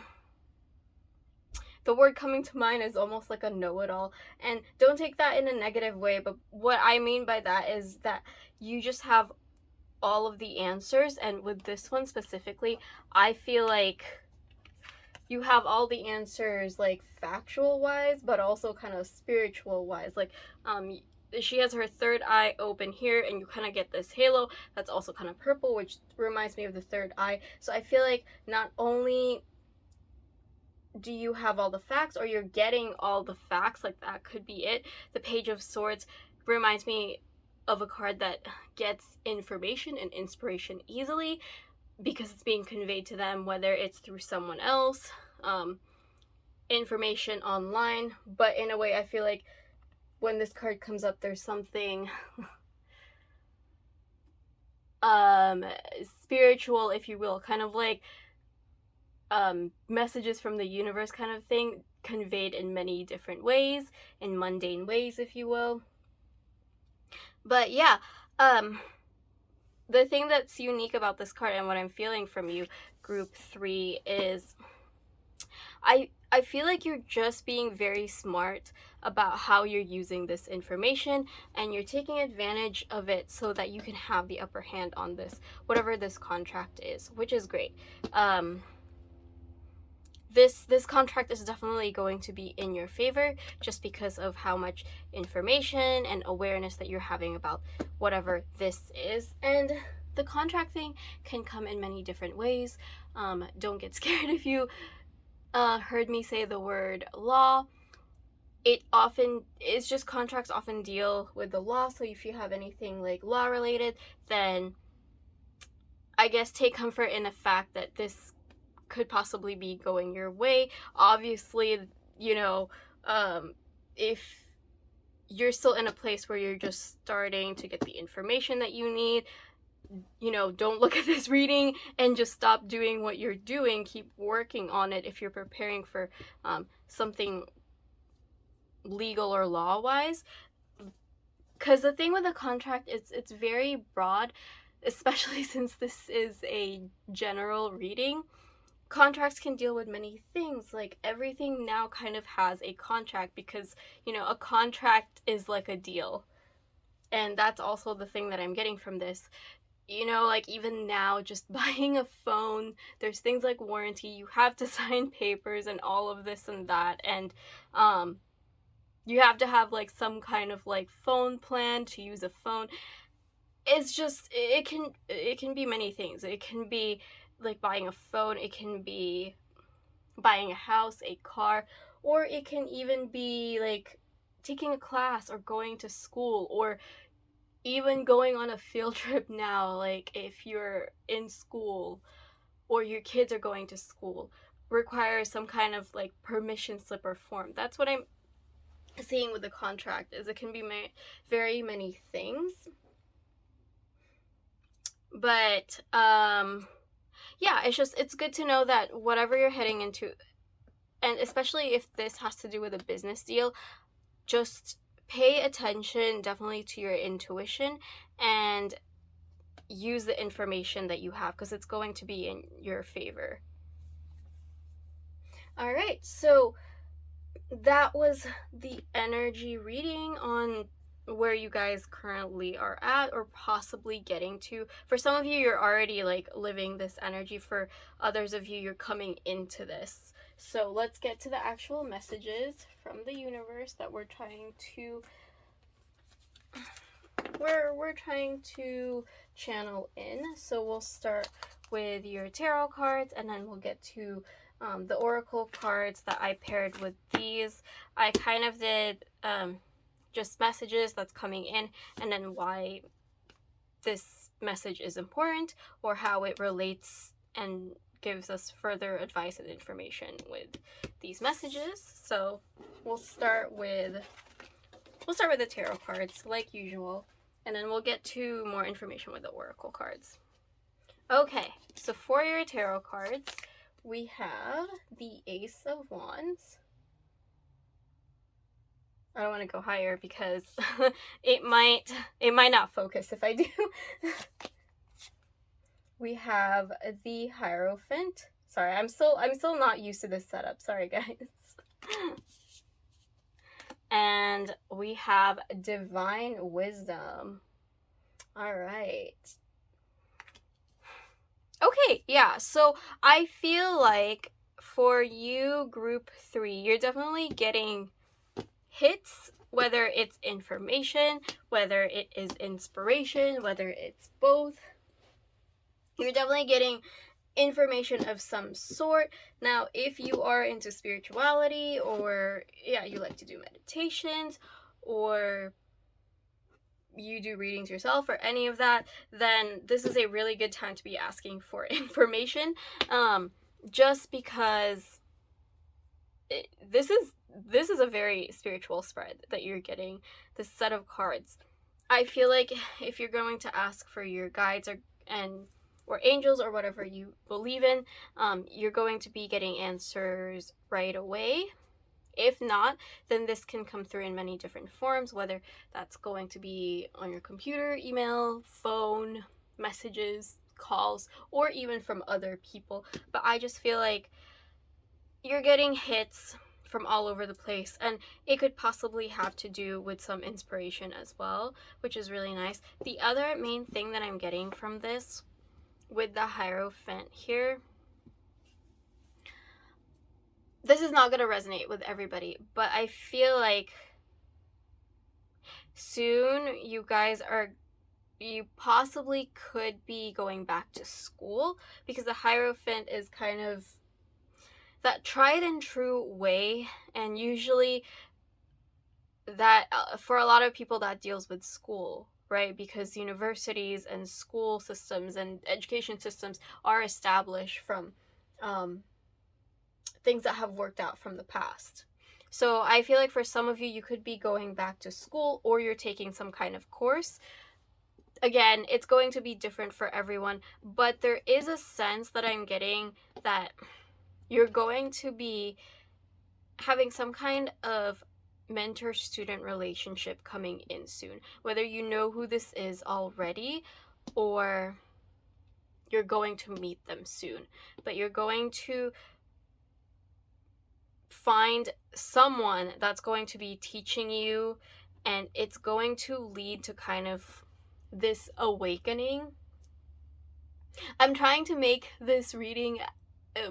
word coming to mind is almost like a know-it-all, and don't take that in a negative way, but what I mean by that is that you just have all of the answers, and with this one specifically, I feel like you have all the answers, like factual wise, but also kind of spiritual wise. Like she has her third eye open here, and you kind of get this halo that's also kind of purple, which reminds me of the third eye. So I feel like not only do you have all the facts, or you're getting all the facts, like that could be it. The Page of Swords reminds me of a card that gets information and inspiration easily, because it's being conveyed to them, whether it's through someone else, information online. But in a way, I feel like when this card comes up, there's something spiritual, if you will, kind of like messages from the universe kind of thing, conveyed in many different ways, in mundane ways, if you will. But yeah, the thing that's unique about this card and what I'm feeling from you, Group 3, is I feel like you're just being very smart about how you're using this information, and you're taking advantage of it so that you can have the upper hand on this, whatever this contract is, which is great. This contract is definitely going to be in your favor just because of how much information and awareness that you're having about whatever this is. And the contract thing can come in many different ways. Don't get scared if you heard me say the word law. It's just contracts often deal with the law, so if you have anything like law related, then I guess take comfort in the fact that this could possibly be going your way. Obviously, you know, if you're still in a place where you're just starting to get the information that you need, you know, don't look at this reading and just stop doing what you're doing. Keep working on it if you're preparing for something legal or law-wise. Because the thing with a contract, it's very broad, especially since this is a general reading. Contracts can deal with many things. Like, everything now kind of has a contract because, you know, a contract is like a deal. And that's also the thing that I'm getting from this. You know, like, even now, just buying a phone, there's things like warranty, you have to sign papers and all of this and that, and you have to have like some kind of like phone plan to use a phone. It's just, it can be many things. It can be like buying a phone, it can be buying a house, a car, or it can even be like taking a class or going to school, or even going on a field trip now. Like, if you're in school or your kids are going to school, requires some kind of like permission slip or form. That's what I'm seeing with the contract, is it can be very many things. But yeah, it's good to know that whatever you're heading into, and especially if this has to do with a business deal, just pay attention definitely to your intuition and use the information that you have, because it's going to be in your favor. All right, so that was the energy reading on where you guys currently are at or possibly getting to. For some of you, you're already like living this energy. For others of you, you're coming into this. So let's get to the actual messages from the universe that we're trying to channel in. So we'll start with your tarot cards, and then we'll get to the oracle cards that I paired with these. I kind of did just messages that's coming in, and then why this message is important, or how it relates and gives us further advice and information with these messages. So we'll start with the tarot cards like usual, and then we'll get to more information with the oracle cards. Okay, so for your tarot cards, we have the Ace of Wands. I don't want to go higher because it might not focus if I do. We have the Hierophant. Sorry, I'm still not used to this setup. Sorry, guys. And we have Divine Wisdom. All right. Okay, yeah, so I feel like for you, group 3, you're definitely getting hits, whether it's information, whether it is inspiration, whether it's both. You're definitely getting information of some sort. Now, if you are into spirituality, or yeah, you like to do meditations, or you do readings yourself, or any of that, then this is a really good time to be asking for information, just because this is a very spiritual spread that you're getting, this set of cards. I feel like if you're going to ask for your guides or angels or whatever you believe in, you're going to be getting answers right away. If not, then this can come through in many different forms, whether that's going to be on your computer, email, phone, messages, calls, or even from other people. But I just feel like you're getting hits from all over the place, and it could possibly have to do with some inspiration as well, which is really nice. The other main thing that I'm getting from this with the Hierophant here, this is not going to resonate with everybody, but I feel like soon you guys you possibly could be going back to school, because the Hierophant is kind of that tried and true way, and usually that for a lot of people that deals with school, right? Because universities and school systems and education systems are established from things that have worked out from the past. So I feel like for some of you, you could be going back to school, or you're taking some kind of course. Again, it's going to be different for everyone, but there is a sense that I'm getting that you're going to be having some kind of mentor-student relationship coming in soon. Whether you know who this is already, or you're going to meet them soon. But you're going to find someone that's going to be teaching you, and it's going to lead to kind of this awakening. I'm trying to make this reading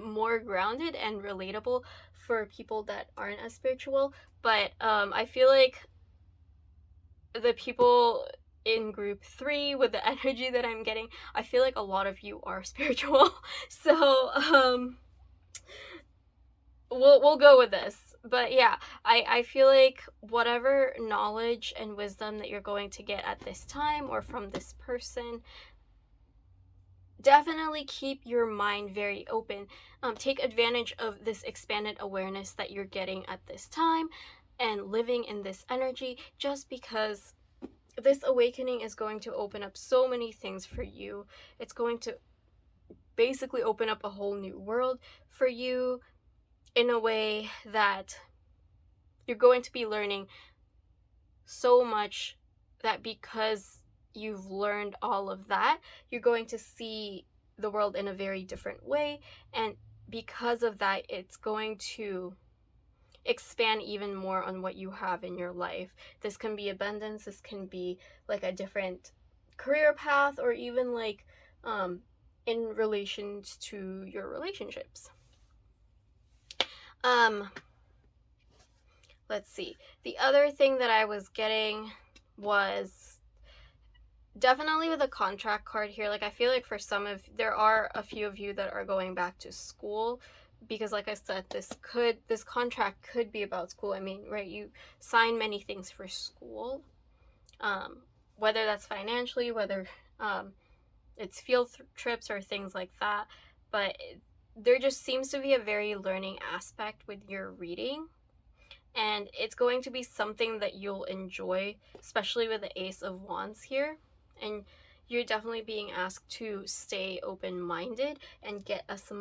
more grounded and relatable for people that aren't as spiritual, but I feel like the people in group 3 with the energy that I'm getting, I feel like a lot of you are spiritual. So we'll go with this. But yeah, I feel like whatever knowledge and wisdom that you're going to get at this time or from this person, definitely keep your mind very open. Take advantage of this expanded awareness that you're getting at this time and living in this energy, just because this awakening is going to open up so many things for you. It's going to basically open up a whole new world for you in a way that you're going to be learning so much, that because you've learned all of that, you're going to see the world in a very different way, and because of that, it's going to expand even more on what you have in your life. This can be abundance, this can be like a different career path, or even like in relations to your relationships. Let's see. The other thing that I was getting was definitely with a contract card here. Like, I feel like for there are a few of you that are going back to school, because like I said, this contract could be about school. I mean, right, you sign many things for school, whether that's financially, whether it's field trips or things like that, but there just seems to be a very learning aspect with your reading, and it's going to be something that you'll enjoy, especially with the Ace of Wands here. And you're definitely being asked to stay open-minded and get as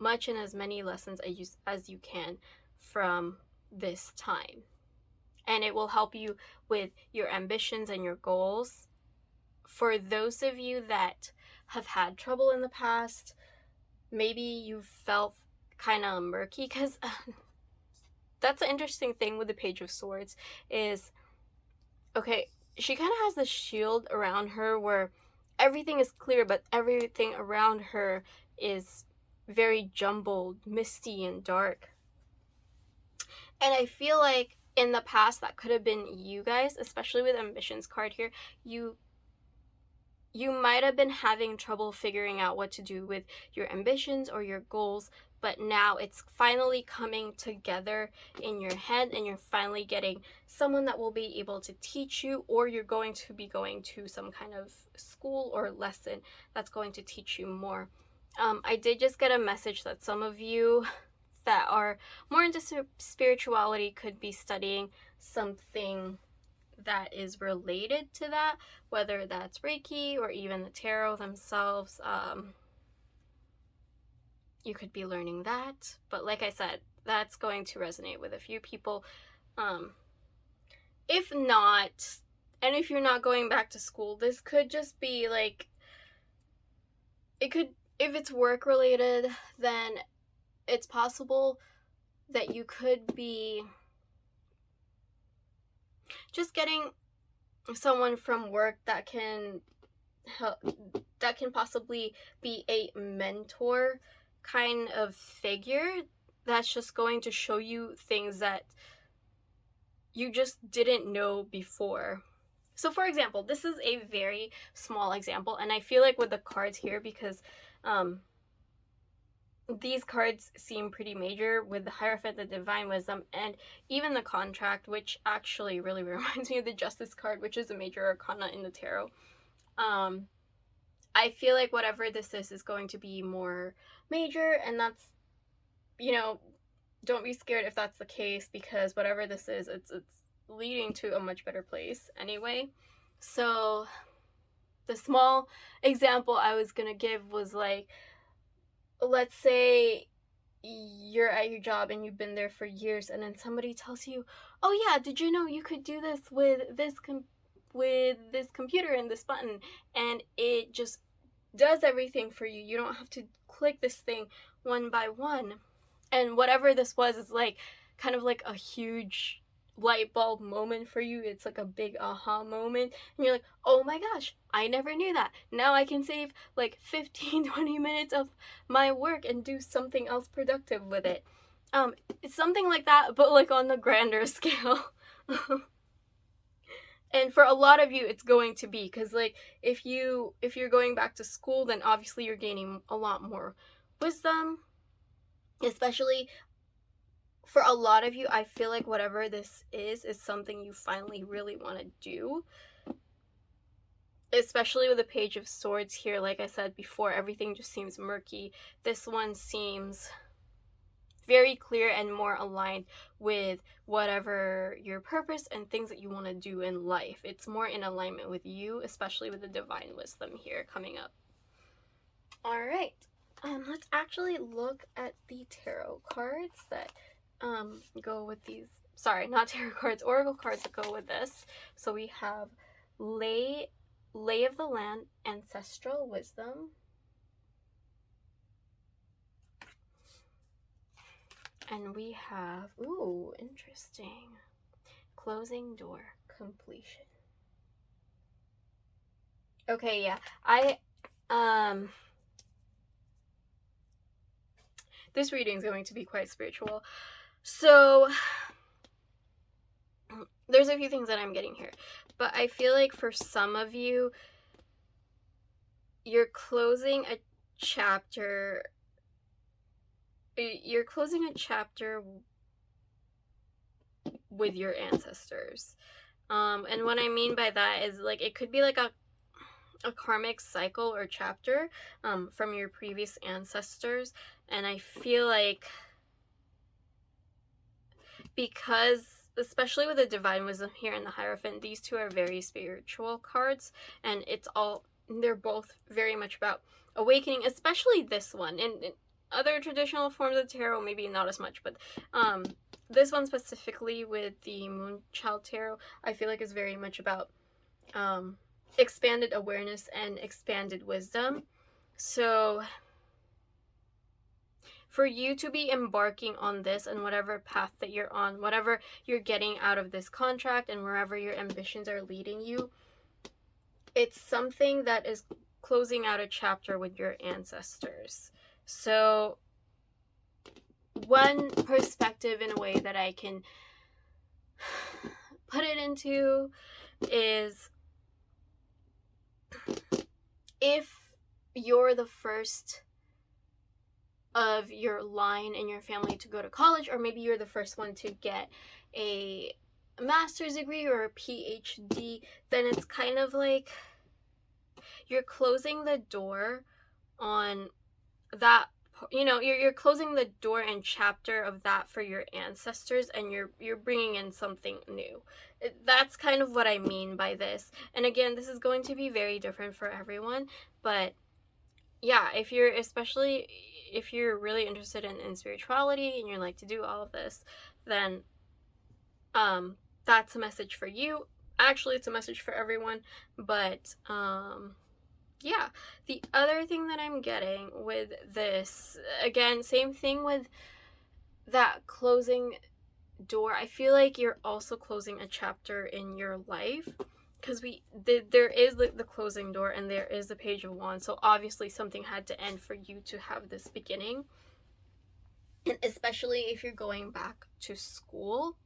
much and as many lessons as you can from this time. And it will help you with your ambitions and your goals. For those of you that have had trouble in the past, maybe you felt kind of murky, because that's the interesting thing with the Page of Swords is, okay, she kind of has this shield around her where everything is clear, but everything around her is very jumbled, misty, and dark. And I feel like in the past, that could have been you guys, especially with Ambitions card here. You might have been having trouble figuring out what to do with your ambitions or your goals, but now it's finally coming together in your head, and you're finally getting someone that will be able to teach you, or you're going to be going to some kind of school or lesson that's going to teach you more. I did just get a message that some of you that are more into spirituality could be studying something that is related to that, whether that's Reiki or even the tarot themselves. You could be learning that, but like I said, that's going to resonate with a few people. If not, and if you're not going back to school, this could just be like, if it's work related, then it's possible that you could be just getting someone from work that can help, that can possibly be a mentor kind of figure that's just going to show you things that you just didn't know before. So for example, this is a very small example, and I feel like with the cards here, because these cards seem pretty major with the Hierophant, the Divine Wisdom, and even the Contract, which actually really reminds me of the Justice card, which is a major arcana in the tarot. I feel like whatever this is going to be more major, and that's, you know, don't be scared if that's the case, because whatever this is, it's leading to a much better place anyway. So the small example I was gonna give was like, let's say you're at your job and you've been there for years, and then somebody tells you, oh yeah, did you know you could do this with this computer and this button, and it just does everything for you. You don't have to click this thing one by one. And whatever this was is like kind of like a huge light bulb moment for you. It's like a big aha moment, and you're like, oh my gosh, I never knew that. Now I can save like 15-20 minutes of my work and do something else productive with it. It's something like that, but like on the grander scale. And for a lot of you, it's going to be, because like if you're going back to school, then obviously you're gaining a lot more wisdom. Especially for a lot of you, I feel like whatever this is something you finally really want to do. Especially with the Page of Swords here, like I said before, everything just seems murky. This one seems very clear and more aligned with whatever your purpose and things that you want to do in life. It's more in alignment with you, especially with the Divine Wisdom here coming up. All right, let's actually look at the tarot cards that go with these. Sorry, not tarot cards, oracle cards that go with this. So we have Lay of the Land, Ancestral Wisdom. And we have, ooh, interesting, Closing Door, Completion. Okay, yeah, this reading is going to be quite spiritual. So there's a few things that I'm getting here, but I feel like for some of you, you're closing a chapter. You're closing a chapter with your ancestors. And what I mean by that is, like, it could be like a karmic cycle or chapter from your previous ancestors. And I feel like, because especially with the Divine Wisdom here and the Hierophant, these two are very spiritual cards, and they're both very much about awakening, especially this one. In other traditional forms of tarot, maybe not as much, but this one specifically with the Moonchild Tarot, I feel like is very much about expanded awareness and expanded wisdom. So for you to be embarking on this and whatever path that you're on, whatever you're getting out of this contract and wherever your ambitions are leading you, it's something that is closing out a chapter with your ancestors. So one perspective in a way that I can put it into is, if you're the first of your line in your family to go to college, or maybe you're the first one to get a master's degree or a PhD, then it's kind of like you're closing the door on that, you know, you're closing the door and chapter of that for your ancestors, and you're bringing in something new. That's kind of what I mean by this. And again, this is going to be very different for everyone, but yeah, especially if you're really interested in spirituality and you're like to do all of this, then that's a message for you. Actually, it's a message for everyone, but yeah. The other thing that I'm getting with this, again, same thing with that closing door, I feel like you're also closing a chapter in your life, because there is the closing door and there is the Page of Wands, so obviously something had to end for you to have this beginning. And especially if you're going back to school,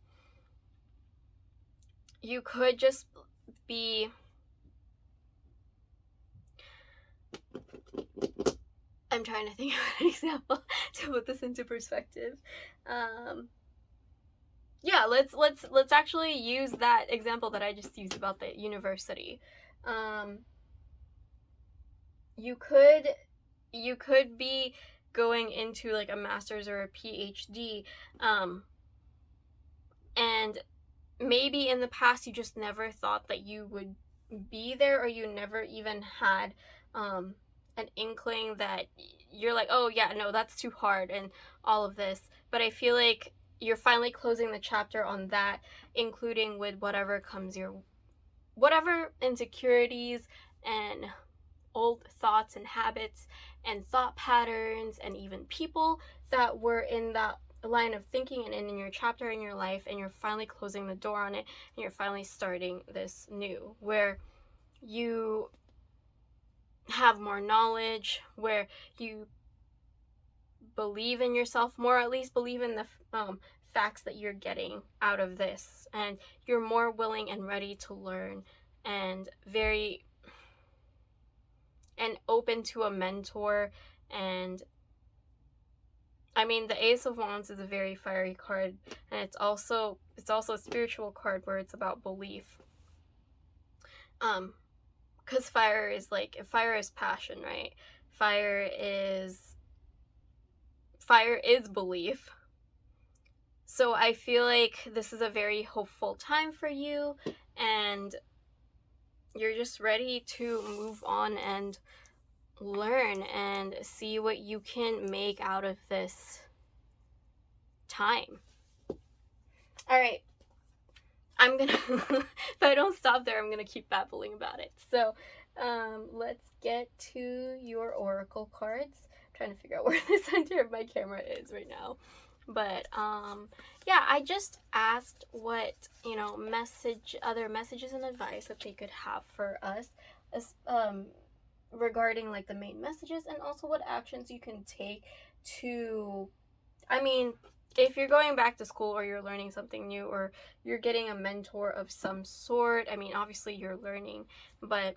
you could just be, I'm trying to think of an example to put this into perspective. Yeah, let's actually use that example that I just used about the university. You could be going into like a master's or a PhD, and maybe in the past you just never thought that you would be there, or you never even had an inkling that you're like, oh yeah, no, that's too hard and all of this. But I feel like you're finally closing the chapter on that, including with whatever comes your, whatever insecurities and old thoughts and habits and thought patterns and even people that were in that line of thinking and in your chapter in your life, and you're finally closing the door on it, and you're finally starting this new, where you have more knowledge, where you believe in yourself more, at least believe in the facts that you're getting out of this, and you're more willing and ready to learn, and very and open to a mentor. And I mean, the Ace of Wands is a very fiery card, and it's also a spiritual card where it's about belief. Because fire is passion, right? Fire is belief. So I feel like this is a very hopeful time for you, and you're just ready to move on and learn and see what you can make out of this time. All right, I'm gonna if I don't stop there, I'm gonna keep babbling about it. So let's get to your oracle cards. I'm trying to figure out where the center of my camera is right now. But yeah, I just asked what, other messages and advice that they could have for us, regarding like the main messages, and also what actions you can take to, I mean, if you're going back to school, or you're learning something new, or you're getting a mentor of some sort, I mean, obviously you're learning, but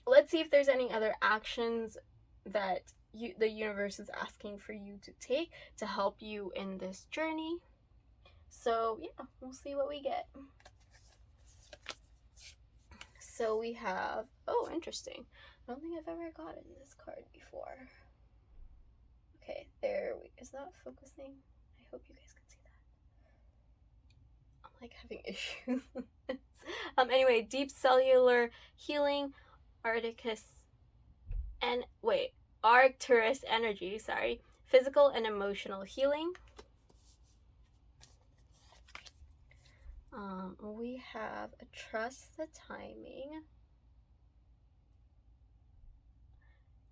let's see if there's any other actions that the universe is asking for you to take to help you in this journey. So yeah, we'll see what we get. So we have, oh, interesting. I don't think I've ever gotten this card before. Okay, is that focusing? I hope you guys can see that. I'm like having issues. Anyway, deep cellular healing, Arcturus energy, physical and emotional healing. We have a trust the timing.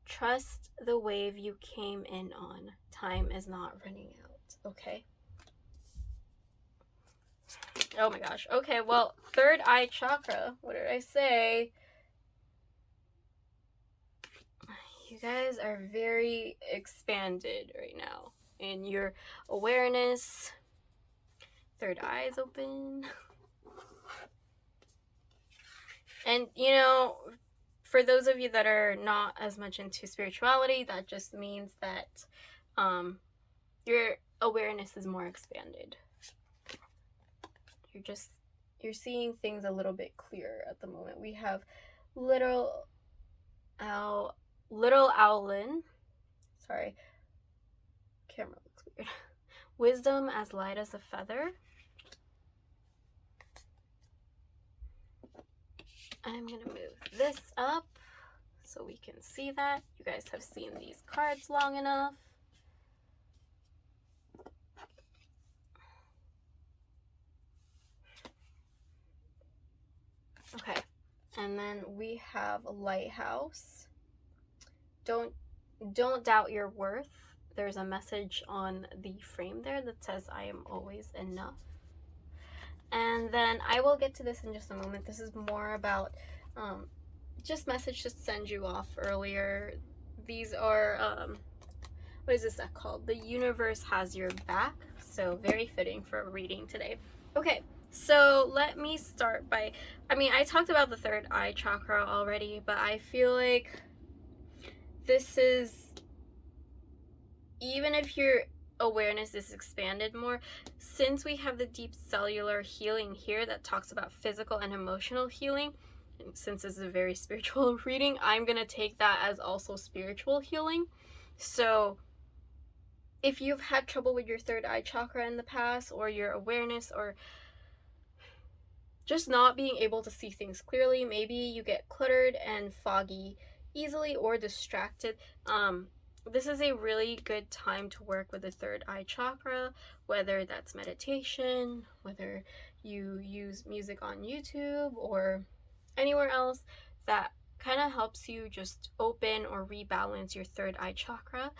Trust the wave you came in on. Time is not running out. Okay. Oh my gosh. Okay, well, third eye chakra. What did I say? You guys are very expanded right now in your awareness. Third eye is open. And, for those of you that are not as much into spirituality, that just means that your awareness is more expanded. You're seeing things a little bit clearer at the moment. We have little owlin. Sorry, camera looks weird. Wisdom as light as a feather. I'm gonna move this up so we can see that. You guys have seen these cards long enough. Okay, and then we have a lighthouse. Don't doubt your worth. there's a message on the frame there that says, I am always enough. And then I will get to this in just a moment. This is more about just message to send you off earlier. These are, what is this deck called? The Universe Has Your Back. So very fitting for a reading today. Okay, so let me start by, I talked about the third eye chakra already, but I feel like this is, even if your awareness is expanded more, since we have the deep cellular healing here that talks about physical and emotional healing, and since this is a very spiritual reading, I'm going to take that as also spiritual healing. So if you've had trouble with your third eye chakra in the past, or your awareness, or just not being able to see things clearly, maybe you get cluttered and foggy easily or distracted, this is a really good time to work with the third eye chakra, whether that's meditation, whether you use music on YouTube or anywhere else that kind of helps you just open or rebalance your third eye chakra.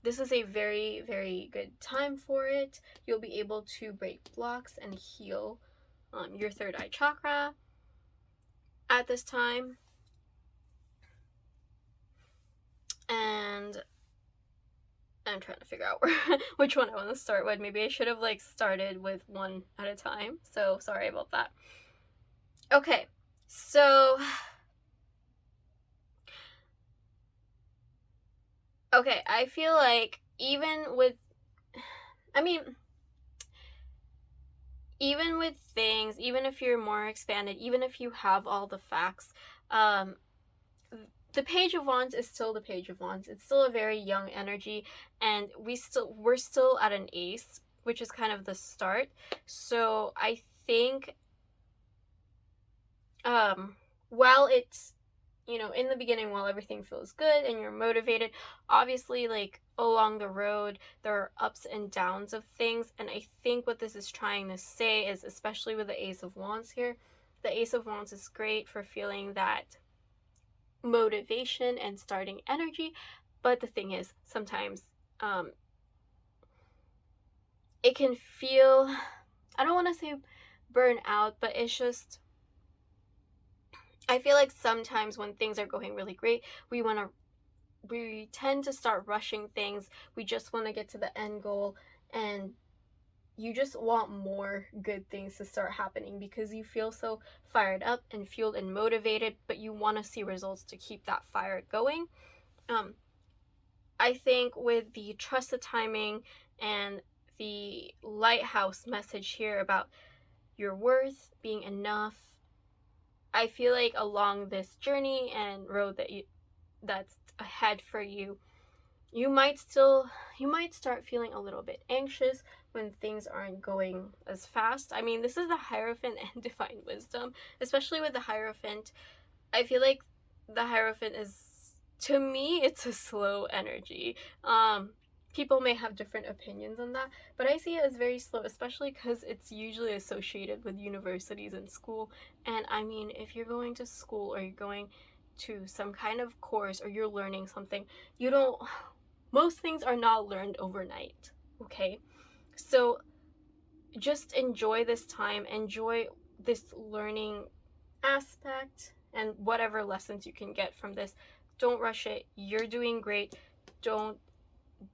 This is a very, very good time for it. You'll be able to break blocks and heal your third eye chakra at this time. And I'm trying to figure out which one I want to start with. Maybe I should have like started with one at a time. So sorry about that. Okay, so I feel like even with things, even if you're more expanded, even if you have all the facts, the Page of Wands is still the Page of Wands. It's still a very young energy, and we're still at an ace, which is kind of the start. So I think while it's, in the beginning, while everything feels good and you're motivated, obviously, like, along the road, there are ups and downs of things. And I think what this is trying to say is, especially with the Ace of Wands here, the Ace of Wands is great for feeling that motivation and starting energy. But the thing is, sometimes it can feel, I don't want to say burn out, but it's just, I feel like sometimes when things are going really great, we tend to start rushing things. We just want to get to the end goal, and you just want more good things to start happening because you feel so fired up and fueled and motivated, but you want to see results to keep that fire going. I think with the trust the timing and the lighthouse message here about your worth being enough, I feel like along this journey and road that's ahead for you, you might start feeling a little bit anxious when things aren't going as fast. This is the Hierophant and Divine Wisdom. Especially with the Hierophant, I feel like the Hierophant is, to me, it's a slow energy. People may have different opinions on that, but I see it as very slow, especially because it's usually associated with universities and school. And if you're going to school or you're going to some kind of course or you're learning something, most things are not learned overnight, okay? So just enjoy this time, enjoy this learning aspect, and whatever lessons you can get from this. Don't rush it. You're doing great. Don't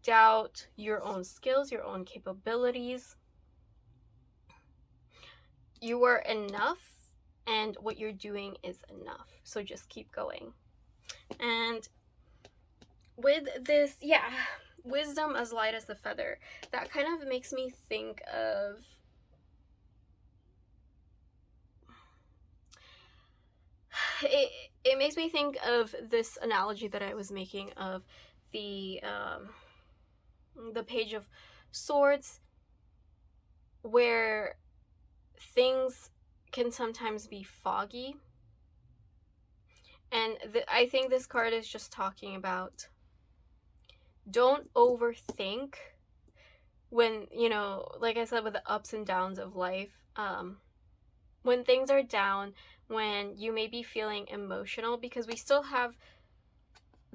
doubt your own skills, your own capabilities. You are enough, and what you're doing is enough. So just keep going. And with this, wisdom as light as the feather, that kind of makes me think of it makes me think of this analogy that I was making of the Page of Swords, where things can sometimes be foggy. And I think this card is just talking about, don't overthink when, like I said, with the ups and downs of life, when things are down, when you may be feeling emotional, because we still have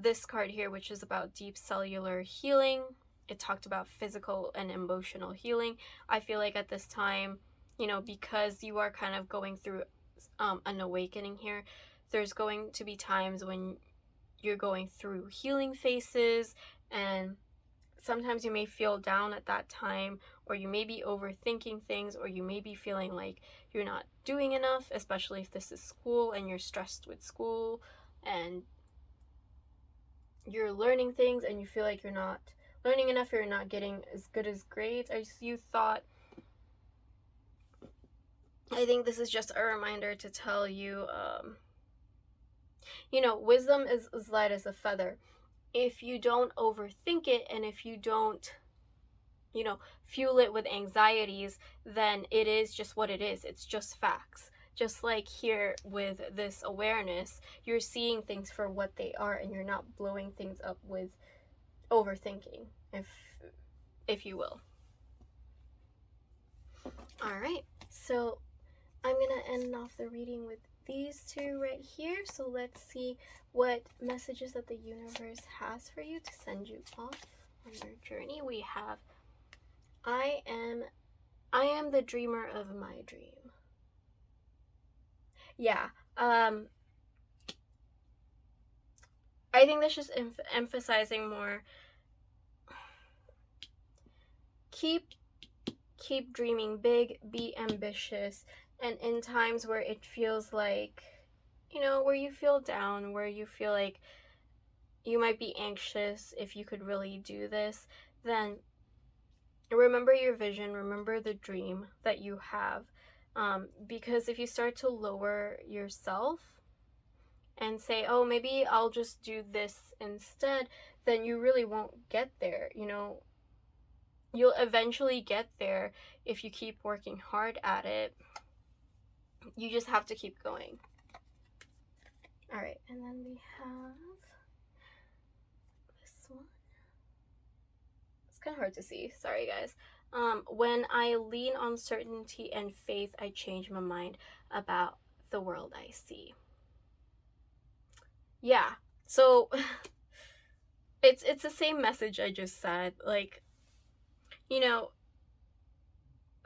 this card here, which is about deep cellular healing. It talked about physical and emotional healing. I feel like at this time, you know, because you are kind of going through an awakening here, there's going to be times when you're going through healing phases, and sometimes you may feel down at that time, or you may be overthinking things, or you may be feeling like you're not doing enough, especially if this is school and you're stressed with school and you're learning things and you feel like you're not learning enough, or you're not getting as good as grades as you thought. I think this is just a reminder to tell you, you know, wisdom is as light as a feather. If you don't overthink it, and if you don't, you know, fuel it with anxieties, then it is just what it is. It's just facts. Just like here with this awareness, you're seeing things for what they are, and you're not blowing things up with overthinking, if you will. All right, so I'm gonna end off the reading with these two right here. So let's see what messages that the universe has for you to send you off on your journey. We have, I am the dreamer of my dream. Yeah, I think that's just emphasizing more. Keep dreaming big, be ambitious, and in times where it feels like, you know, where you feel down, where you feel like you might be anxious if you could really do this, then remember your vision, remember the dream that you have, because if you start to lower yourself and say, oh, maybe I'll just do this instead, then you really won't get there. You know, you'll eventually get there if you keep working hard at it. You just have to keep going. All right, and then we have this one. It's kind of hard to see. Sorry, guys. When I lean on certainty and faith, I change my mind about the world I see. Yeah, so it's the same message I just said. Like, you know,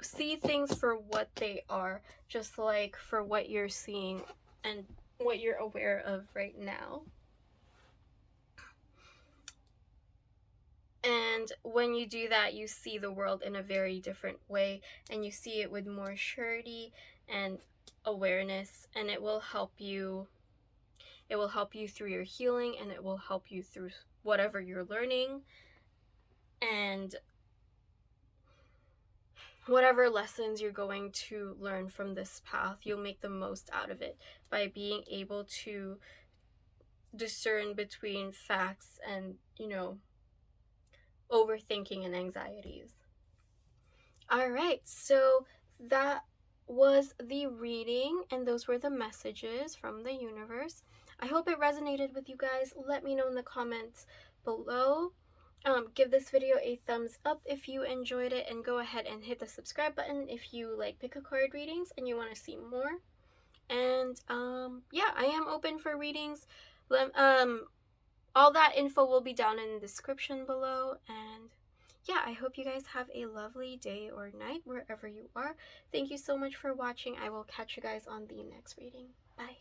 see things for what they are, just like for what you're seeing and what you're aware of right now. And when you do that, you see the world in a very different way, and you see it with more surety and awareness, and it will help you. It will help you through your healing, and it will help you through whatever you're learning, and whatever lessons you're going to learn from this path, you'll make the most out of it by being able to discern between facts and, you know, overthinking and anxieties. All right, so that was the reading, and those were the messages from the universe. I hope it resonated with you guys. Let me know in the comments below. Give this video a thumbs up if you enjoyed it, and go ahead and hit the subscribe button if you like pick a card readings and you want to see more. And yeah, I am open for readings. All that info will be down in the description below. And yeah, I hope you guys have a lovely day or night wherever you are. Thank you so much for watching. I will catch you guys on the next reading. Bye.